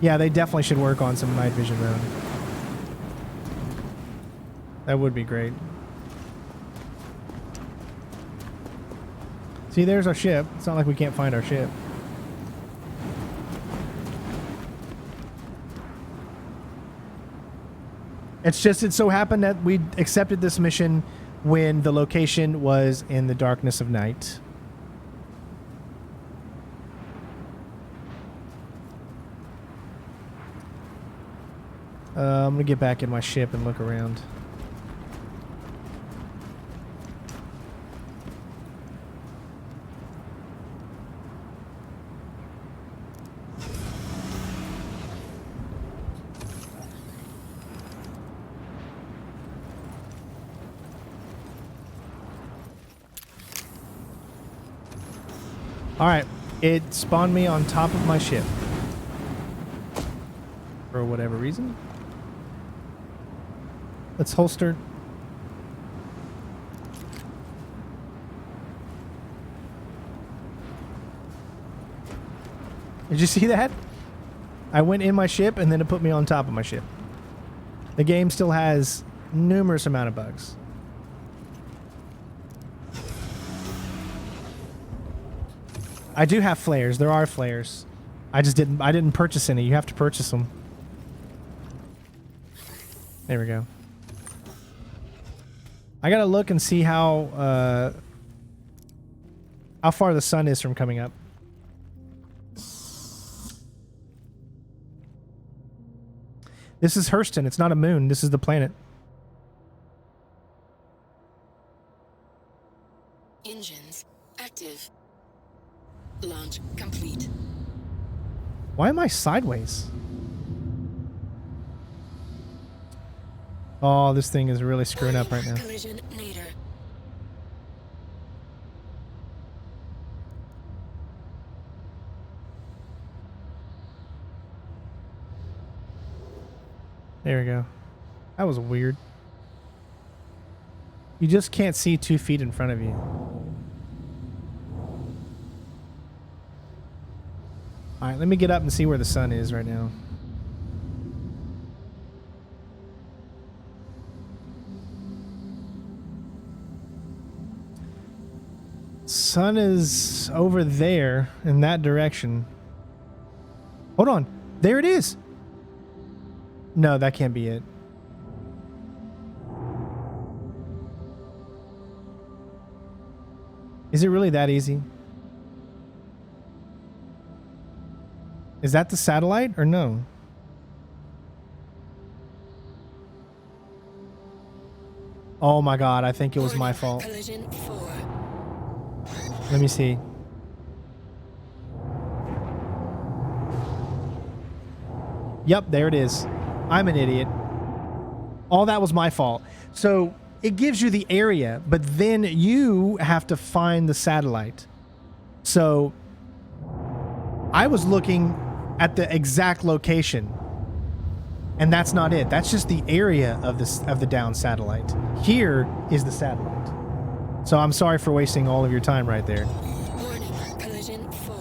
Yeah, they definitely should work on some night vision though. That would be great. See, there's our ship. It's not like we can't find our ship. It's just it so happened that we accepted this mission when the location was in the darkness of night. I'm gonna get back in my ship and look around. Alright, it spawned me on top of my ship. For whatever reason. Let's holster. Did you see that? I went in my ship and then it put me on top of my ship. The game still has numerous amount of bugs. I do have flares. There are flares. I didn't purchase any. You have to purchase them. There we go. I gotta look and see how far the sun is from coming up. This is Hurston. It's not a moon. This is the planet. Engines active. Launch complete. Why am I sideways? Oh, this thing is really screwing up right now. Collision nadir. There we go. That was weird. You just can't see 2 feet in front of you. Alright, let me get up and see where the sun is right now. Sun is over there in that direction. Hold on. There it is. No, that can't be it. Is it really that easy? Is that the satellite or no? Oh my god, I think it was my fault. Collision 4. Let me see. Yep, there it is. I'm an idiot. All that was my fault. So it gives you the area, but then you have to find the satellite. So I was looking at the exact location, and that's not it. That's just the area of the down satellite. Here is the satellite. So I'm sorry for wasting all of your time right there. Warning, collision 4.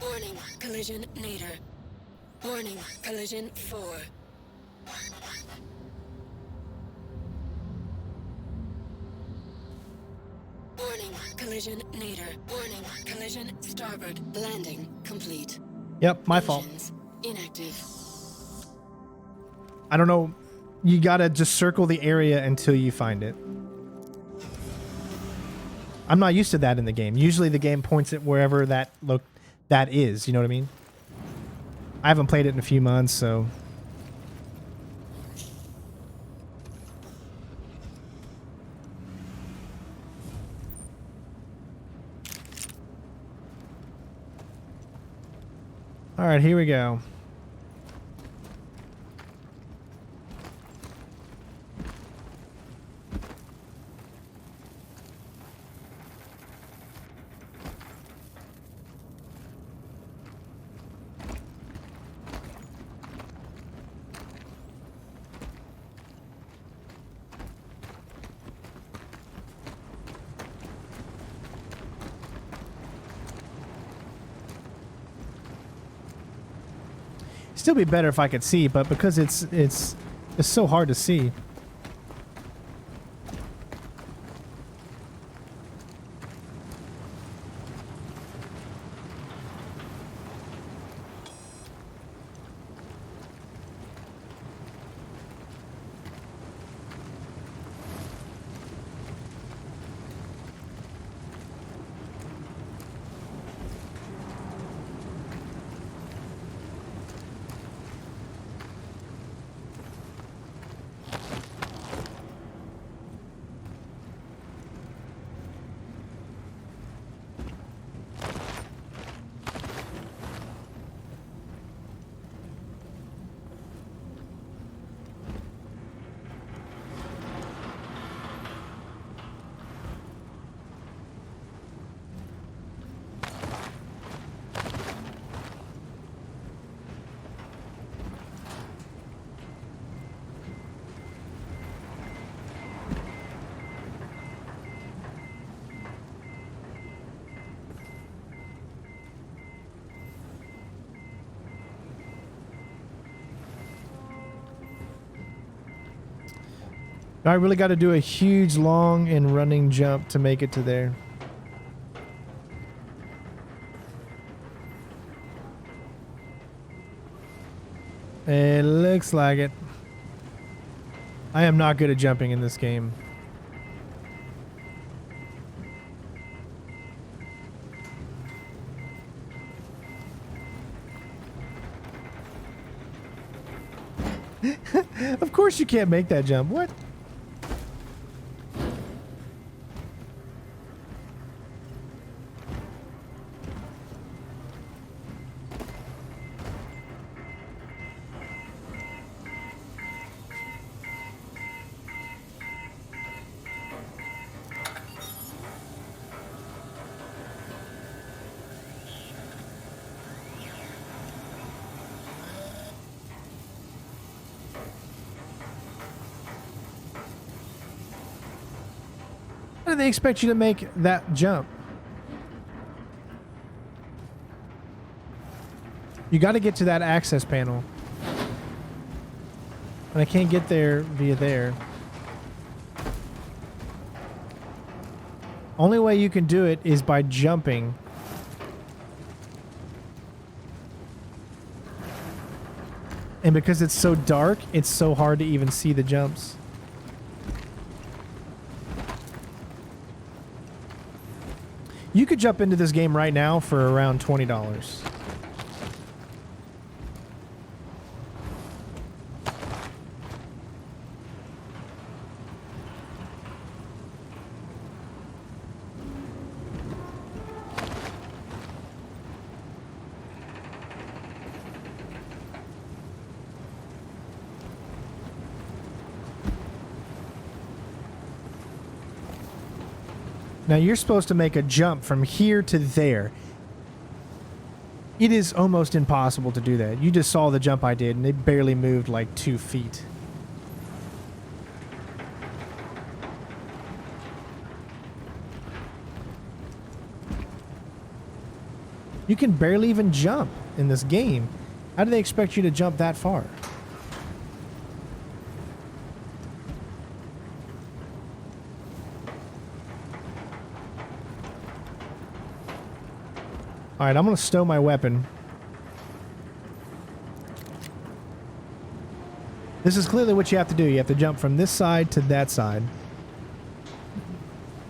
Warning, collision nadir. Collision 4. Warning, collision nadir. Warning, collision starboard. Landing complete. Yep, my fault. Engines inactive. I don't know. You gotta just circle the area until you find it. I'm not used to that in the game. Usually the game points it wherever that is. You know what I mean? I haven't played it in a few months, so... All right, here we go. Still be better if I could see, but because it's so hard to see. I really got to do a huge, long, and running jump to make it to there. It looks like it. I am not good at jumping in this game. Of course you can't make that jump. What? How do they expect you to make that jump? You got to get to that access panel. And I can't get there via there. Only way you can do it is by jumping. And because it's so dark, it's so hard to even see the jumps. You could jump into this game right now for around $20. Now you're supposed to make a jump from here to there. It is almost impossible to do that. You just saw the jump I did and it barely moved like 2 feet. You can barely even jump in this game. How do they expect you to jump that far? Alright, I'm going to stow my weapon. This is clearly what you have to do. You have to jump from this side to that side.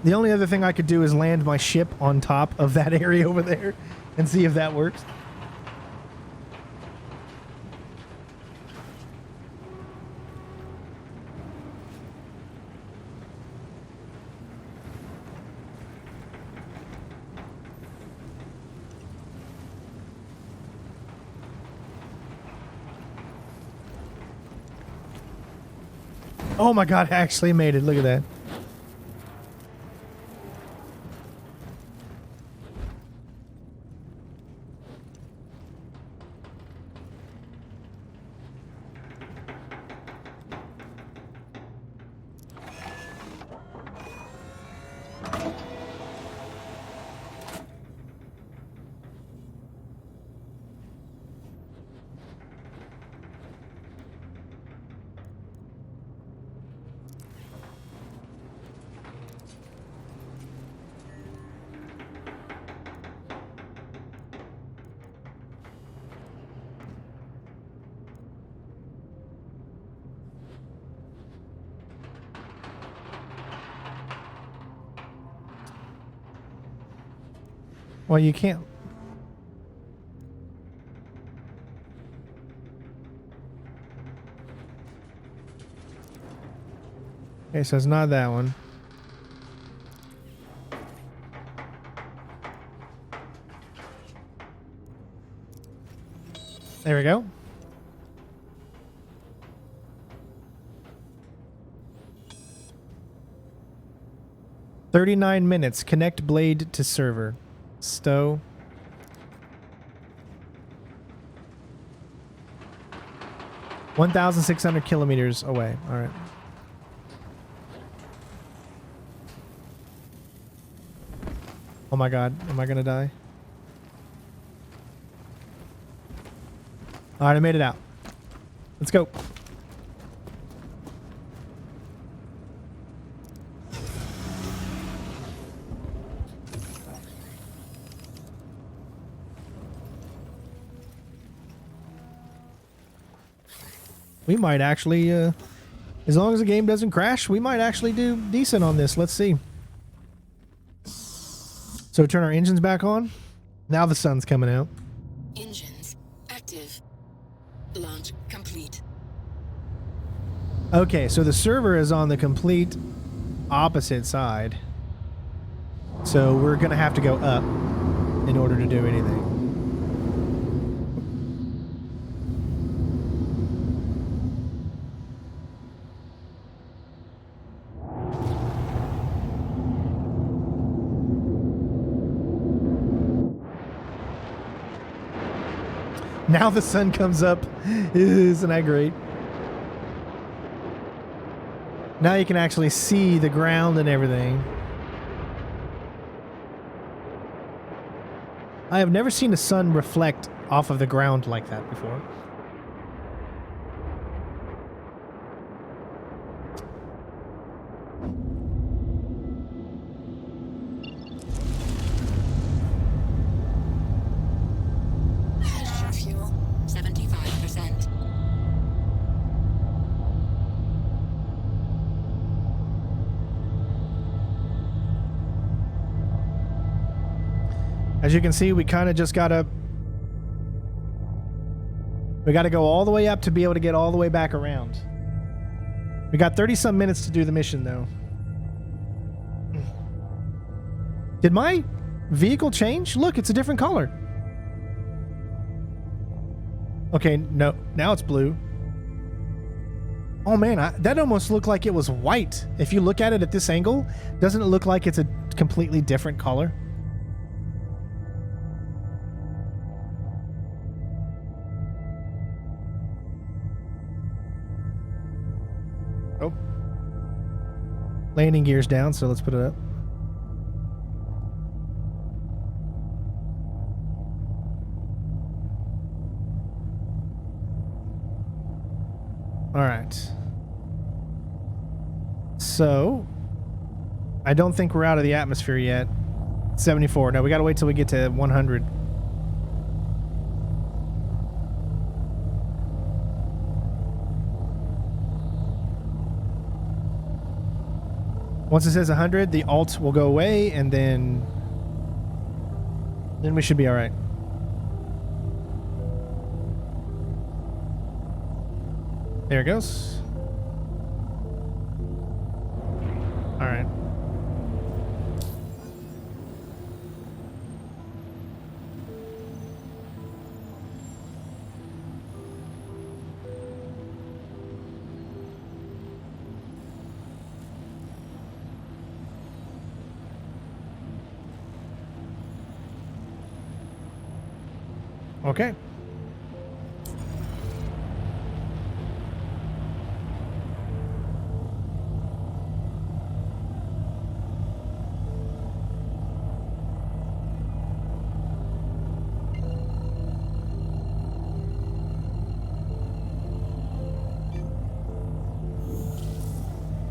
The only other thing I could do is land my ship on top of that area over there and see if that works. Oh my god, I actually made it. Look at that. Well, you can't. Okay, so it's not that one. There we go. "39 minutes. Connect blade to server." Stow. "1,600 kilometers away." All right. Oh my god, am I gonna die? All right, I made it out. Let's go. We might actually, as long as the game doesn't crash, we might actually do decent on this. Let's see. So turn our engines back on. Now the sun's coming out. Engines active. Launch complete. Okay, so the server is on the complete opposite side. So we're going to have to go up in order to do anything. Now the sun comes up. Isn't that great? Now you can actually see the ground and everything. I have never seen the sun reflect off of the ground like that before. Fuel 75%. As you can see, we kind of just gotta... We gotta go all the way up to be able to get all the way back around. We got 30-some minutes to do the mission, though. Did my vehicle change? Look, it's a different color. Okay, no. Now it's blue. Oh, man. That almost looked like it was white. If you look at it at this angle, doesn't it look like it's a completely different color? Oh. Landing gear's down, so let's put it up. Alright. So, I don't think we're out of the atmosphere yet. 74. No, we gotta wait till we get to 100. Once it says 100, the alt will go away, and then we should be all right. There it goes. All right. Okay.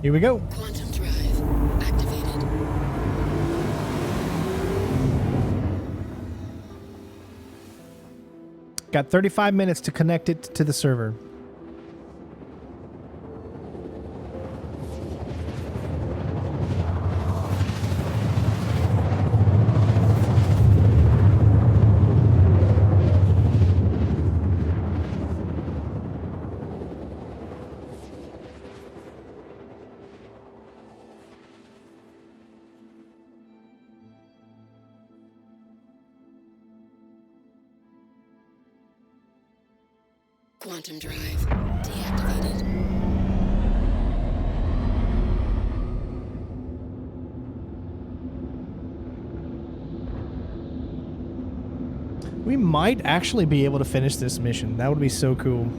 Here we go. Quantum drive activated. Got 35 minutes to connect it to the server. Quantum drive deactivated. We might actually be able to finish this mission. That would be so cool.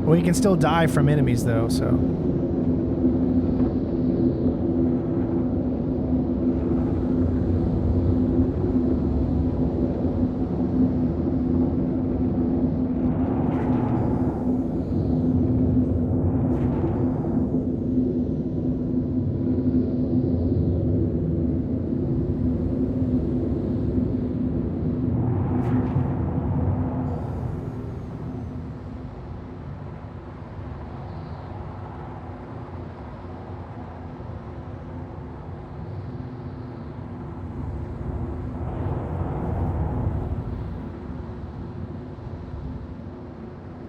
We can still die from enemies though, so.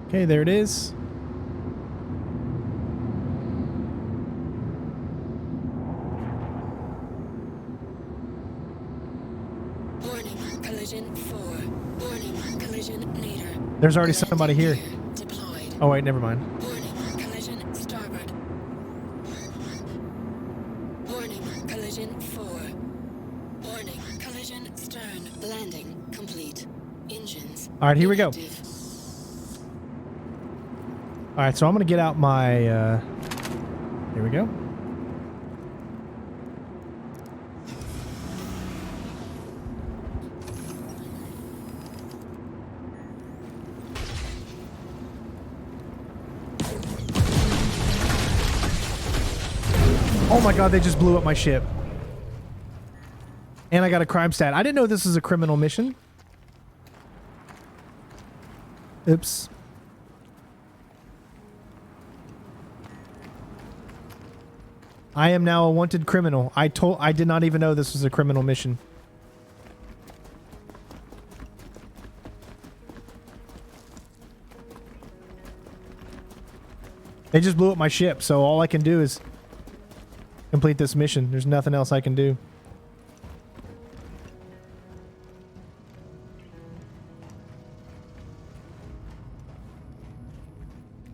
Okay, there it is. Warning, collision 4. Warning, collision nadir. There's already somebody here. Deployed. Oh wait, never mind. Warning, collision starboard. Warning, collision 4. Warning, collision stern. Landing complete. Engines. All right, here we go. inactive. All right, so I'm gonna get out my. Here we go. Oh my god, they just blew up my ship. And I got a crime stat. I didn't know this was a criminal mission. Oops. I am now a wanted criminal. I did not even know this was a criminal mission. They just blew up my ship, so all I can do is complete this mission. There's nothing else I can do.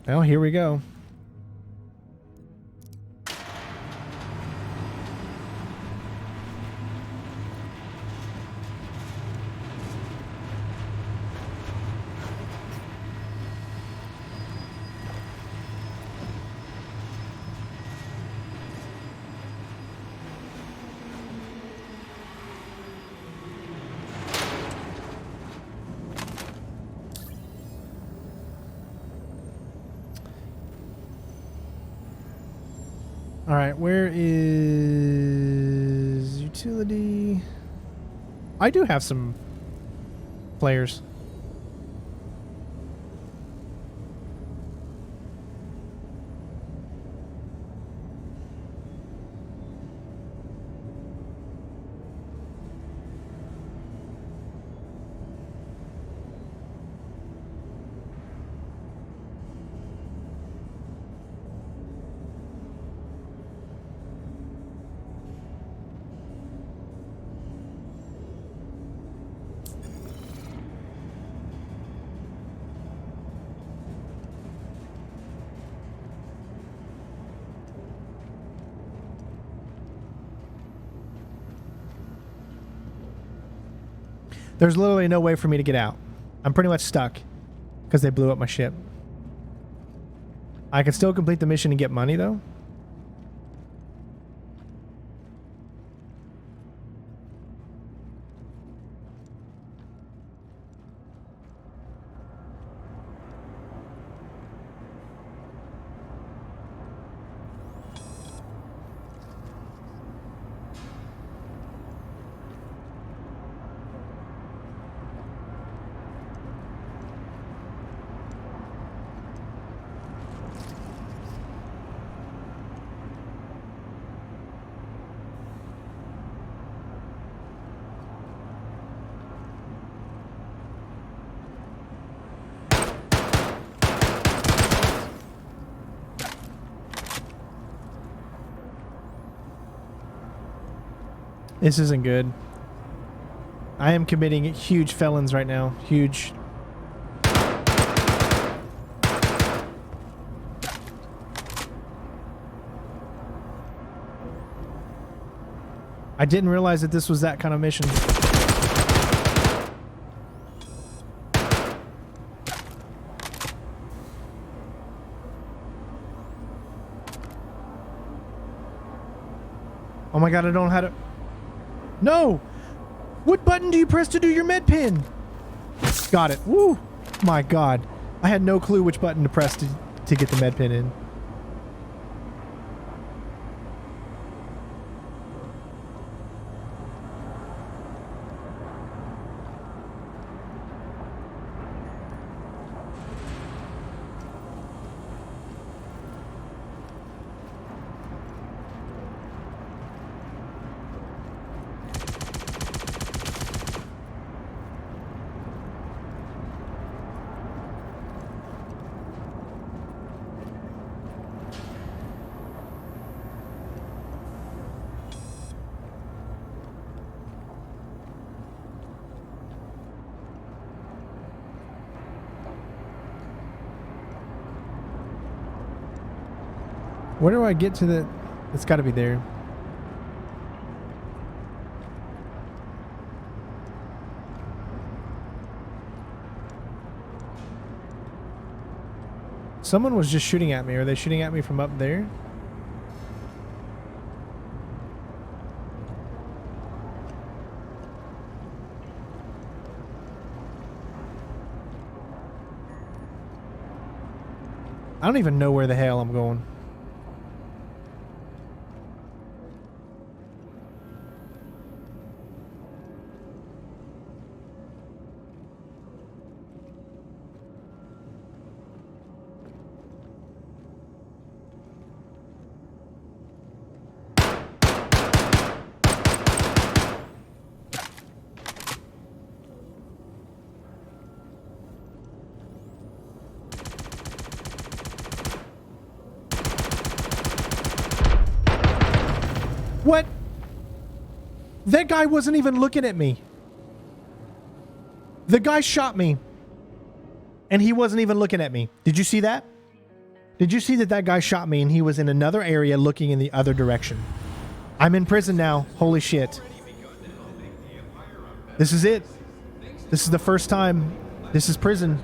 Well, here we go. Alright, where is utility? I do have some players. There's literally no way for me to get out. I'm pretty much stuck because they blew up my ship. I can still complete the mission and get money though. This isn't good. I am committing huge felons right now. Huge. I didn't realize that this was that kind of mission. Oh my god, I don't know how to... No! What button do you press to do your med pin? Got it. Woo! My god. I had no clue which button to press to get the med pin in. Where do I get to the... It's got to be there. Someone was just shooting at me. Are they shooting at me from up there? I don't even know where the hell I'm going. What? That guy wasn't even looking at me. The guy shot me. And he wasn't even looking at me. Did you see that? Did you see that that guy shot me and he was in another area looking in the other direction? I'm in prison now. Holy shit. This is it. This is the first time. This is prison.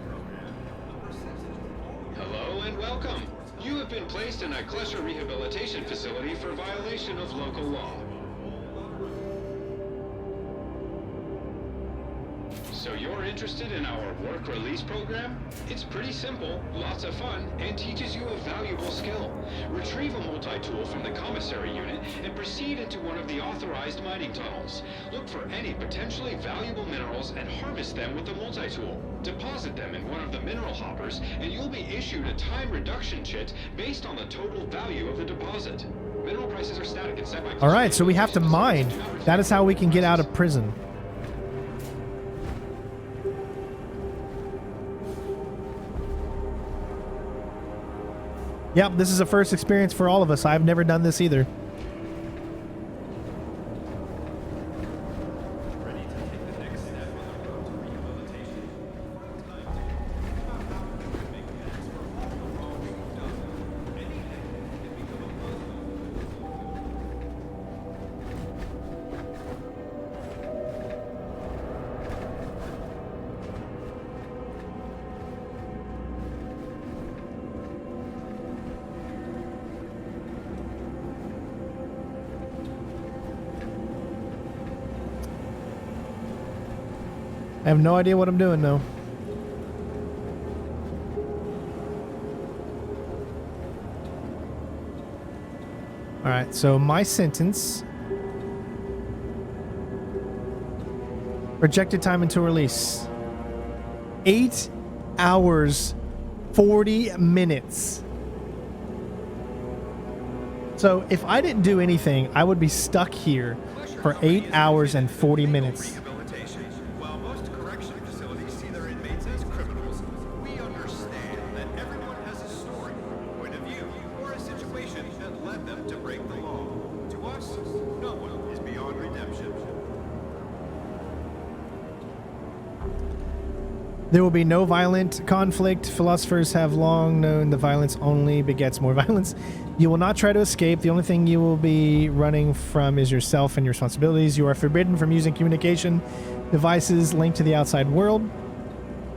Hello and welcome. You have been placed in a cluster rehabilitation facility for violation of local law. So you're interested in our work release program? It's pretty simple, lots of fun, and teaches you a valuable skill. Retrieve a multi-tool from the commissary unit and proceed into one of the authorized mining tunnels. Look for any potentially valuable minerals and harvest them with the multi-tool. Deposit them in one of the mineral hoppers, and you'll be issued a time reduction chit based on the total value of the deposit. Mineral prices are static and set by... All right, so we have to mine. That is how we can get out of prison. Yep, this is a first experience for all of us. I've never done this either. I have no idea what I'm doing though. All right, so my sentence. Projected time until release. 8 hours, 40 minutes. So if I didn't do anything, I would be stuck here for 8 hours and 40 minutes. While most correction facilities see their inmates as criminals, we understand that everyone has a story, point of view, or a situation that led them to break the law. To us, no one is beyond redemption. There will be no violent conflict. Philosophers have long known the violence only begets more violence. You will not try to escape. The only thing you will be running from is yourself and your responsibilities. You are forbidden from using communication devices linked to the outside world.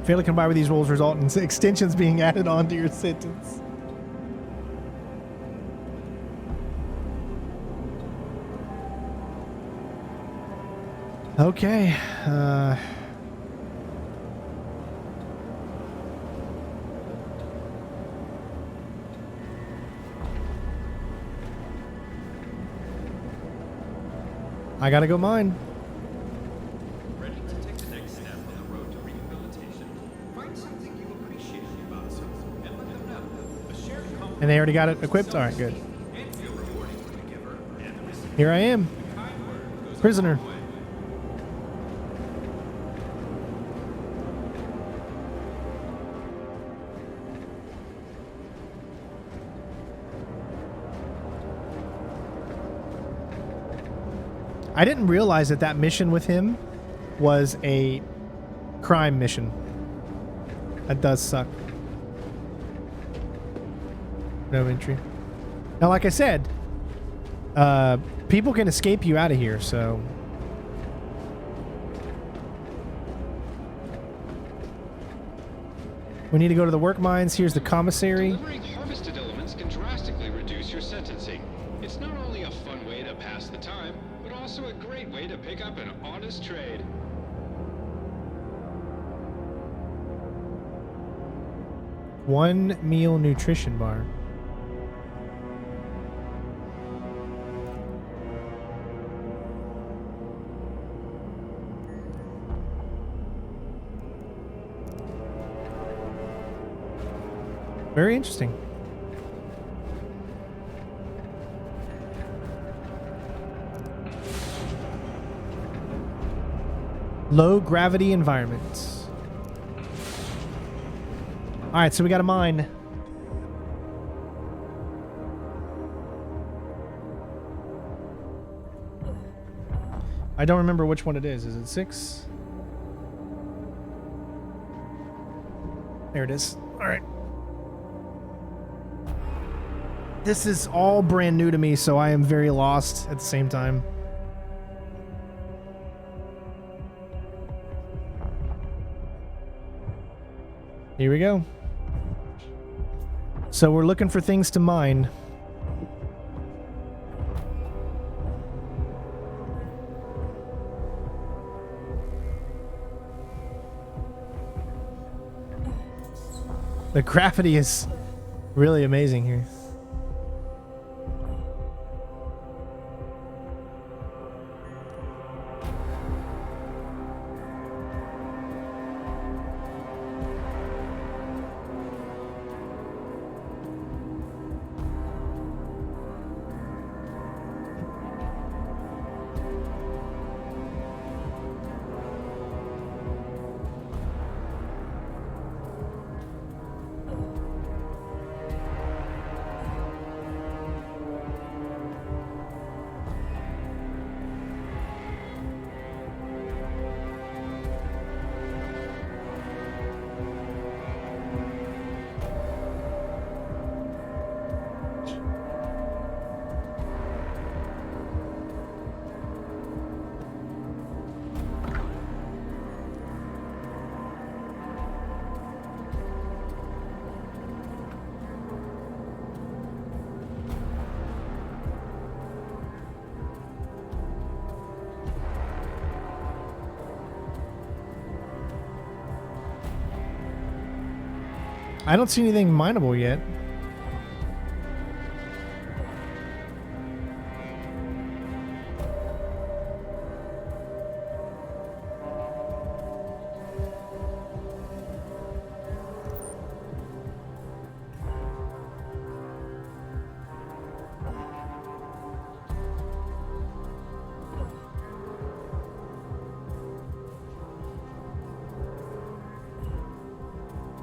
Failure to comply with these rules result in extensions being added on to your sentence. Okay. I gotta go mine. Ready to take the next step on the road to rehabilitation? Find something you appreciate about someone and let them know. A shared confidence. And they already got it equipped? Alright, good. And feel rewarding for the giver and the receiver. Here I am. Kind word goes a Prisoner. long way. I didn't realize that that mission with him was a crime mission. That does suck. No entry. Now, like I said, people can escape you out of here, so... We need to go to the work mines. Here's the commissary. Delivering harvested elements can drastically reduce your sentencing. It's not only a fun way to pass the time, but also a great way to pick up an honest trade. One meal nutrition bar. Very interesting. Low gravity environments. All right, so we got a mine. I don't remember which one it is. Is it 6? There it is. All right. This is all brand new to me, so I am very lost at the same time. Here we go. So we're looking for things to mine. The gravity is really amazing here. I don't see anything mineable yet.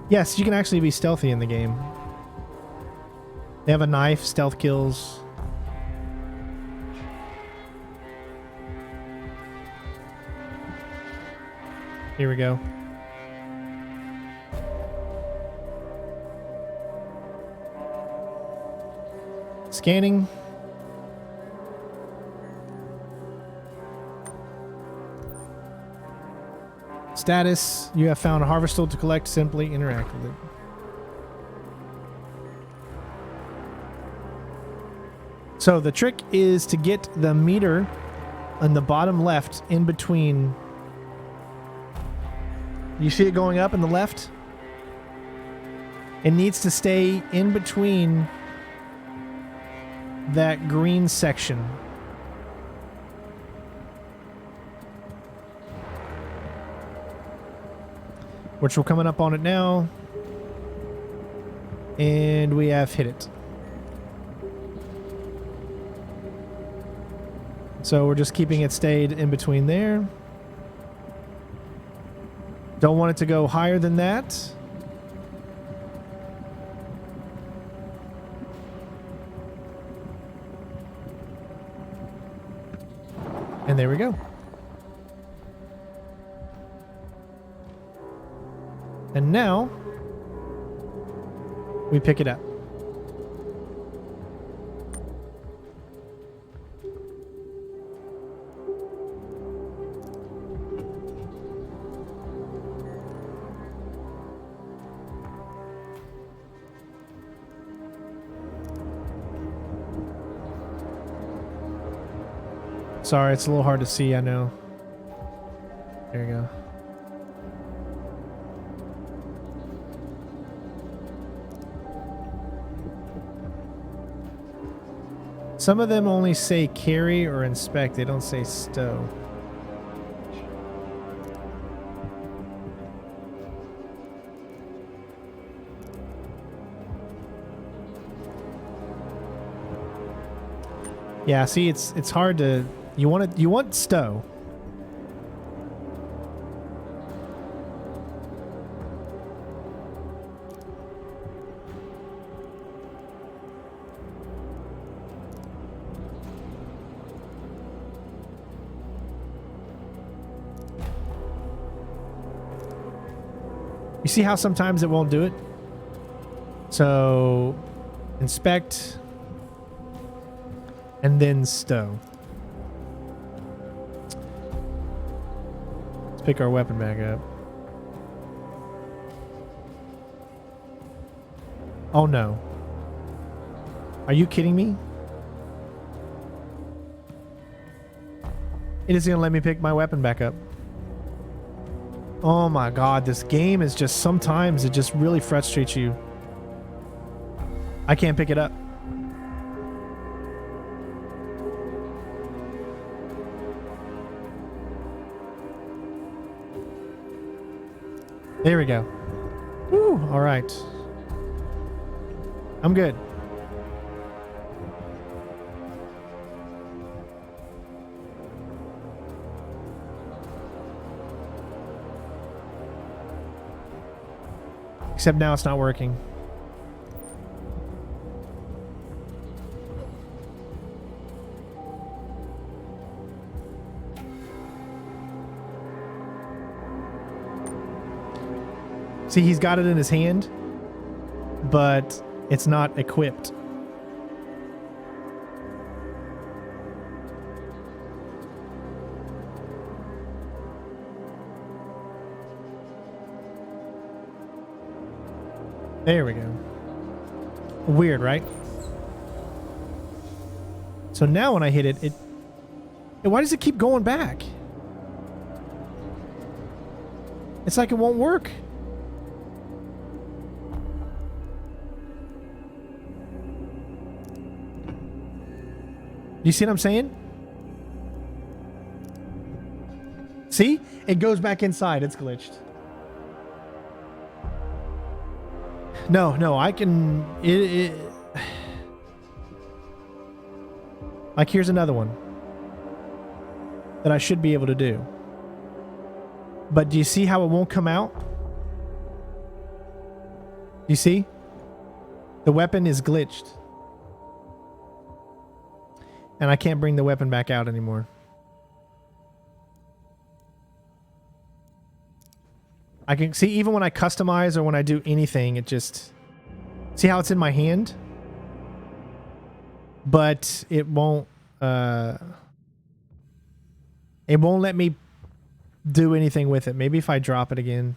Yes, you can actually be stealthy in the game. They have a knife, stealth kills. Here we go. Scanning. Status, you have found a harvest tool to collect, simply interact with it. So the trick is to get the meter on the bottom left in between. You see it going up in the left? It needs to stay in between that green section. Which we're coming up on it now. And we have hit it. So we're just keeping it stayed in between there. Don't want it to go higher than that. And there we go. And now, we pick it up. Sorry, it's a little hard to see, I know. There you go. Some of them only say carry or inspect. They don't say stow. Yeah, see, it's hard to. You want stow. You see how sometimes it won't do it? So, inspect, and then stow. Let's pick our weapon back up. Oh no. Are you kidding me? It is going to let me pick my weapon back up. Oh my god, this game is just, sometimes it just really frustrates you. I can't pick it up. There we go. Woo, all right. I'm good. Except now it's not working. See, he's got it in his hand, but it's not equipped. There we go. Weird, right? So now when I hit it, why does it keep going back? It's like it won't work. You see what I'm saying? See? It goes back inside. It's glitched. No, I can... Like, here's another one that I should be able to do. But do you see how it won't come out? You see? The weapon is glitched. And I can't bring the weapon back out anymore. I can see, even when I customize or when I do anything, it just... See how it's in my hand? But it won't... It won't let me do anything with it. Maybe if I drop it again.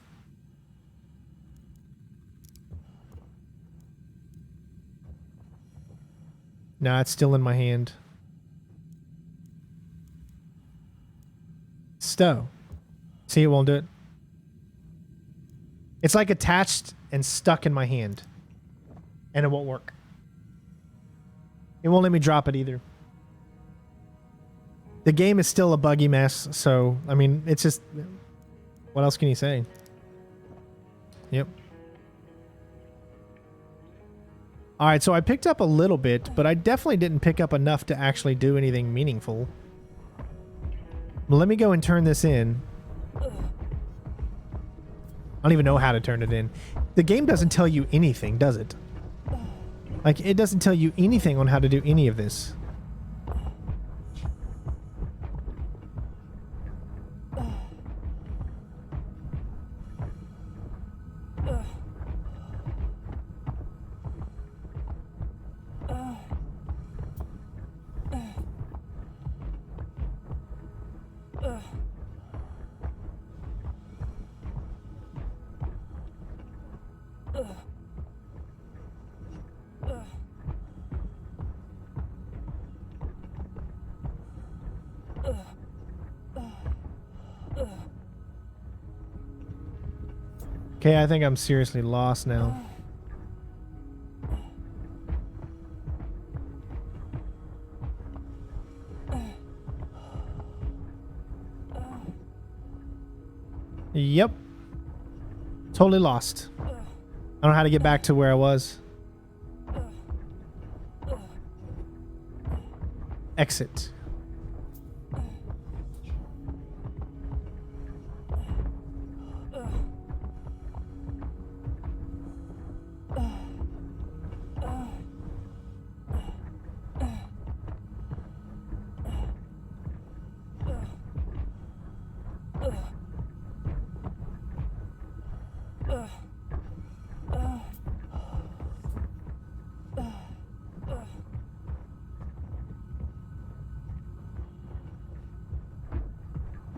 No, it's still in my hand. Stow. See, it won't do it. It's like attached and stuck in my hand. And it won't work. It won't let me drop it either. The game is still a buggy mess, so, I mean, it's just... What else can you say? Yep. Alright, so I picked up a little bit, but I definitely didn't pick up enough to actually do anything meaningful. Let me go and turn this in. I don't even know how to turn it in. The game doesn't tell you anything, does it? Like, it doesn't tell you anything on how to do any of this. Okay, I think I'm seriously lost now. Yep. Totally lost. I don't know how to get back to where I was. Exit.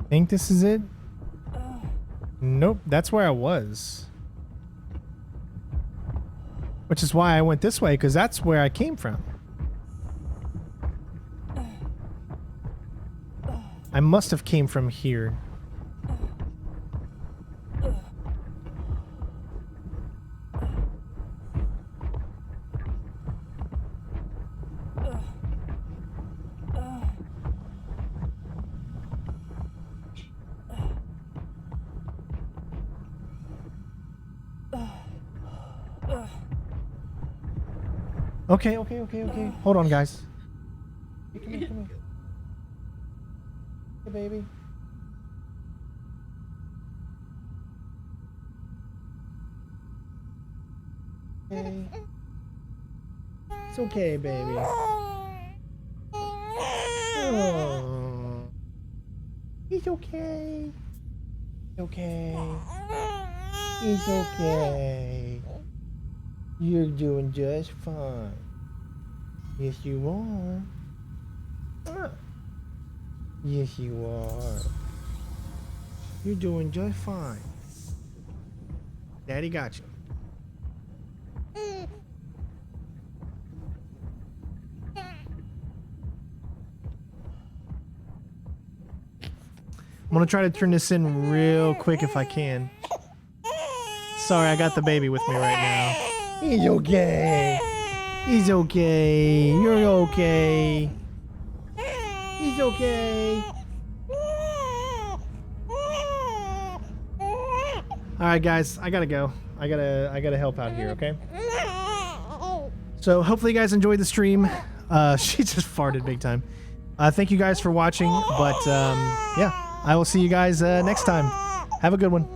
Think this is it? Nope, that's where I was. Which is why I went this way, because that's where I came from. I must have came from here. Okay. Hold on, guys. Come here. Hey, baby. Okay. It's okay, baby. Oh. He's okay. Okay. It's okay. You're doing just fine. Yes, you are. Yes, you are. You're doing just fine. Daddy got you. I'm gonna try to turn this in real quick if I can. Sorry, I got the baby with me right now. He's okay. He's okay. You're okay. He's okay. Alright guys, I gotta go. I gotta help out here, okay? So hopefully you guys enjoyed the stream. She just farted big time. Thank you guys for watching, but yeah, I will see you guys next time. Have a good one.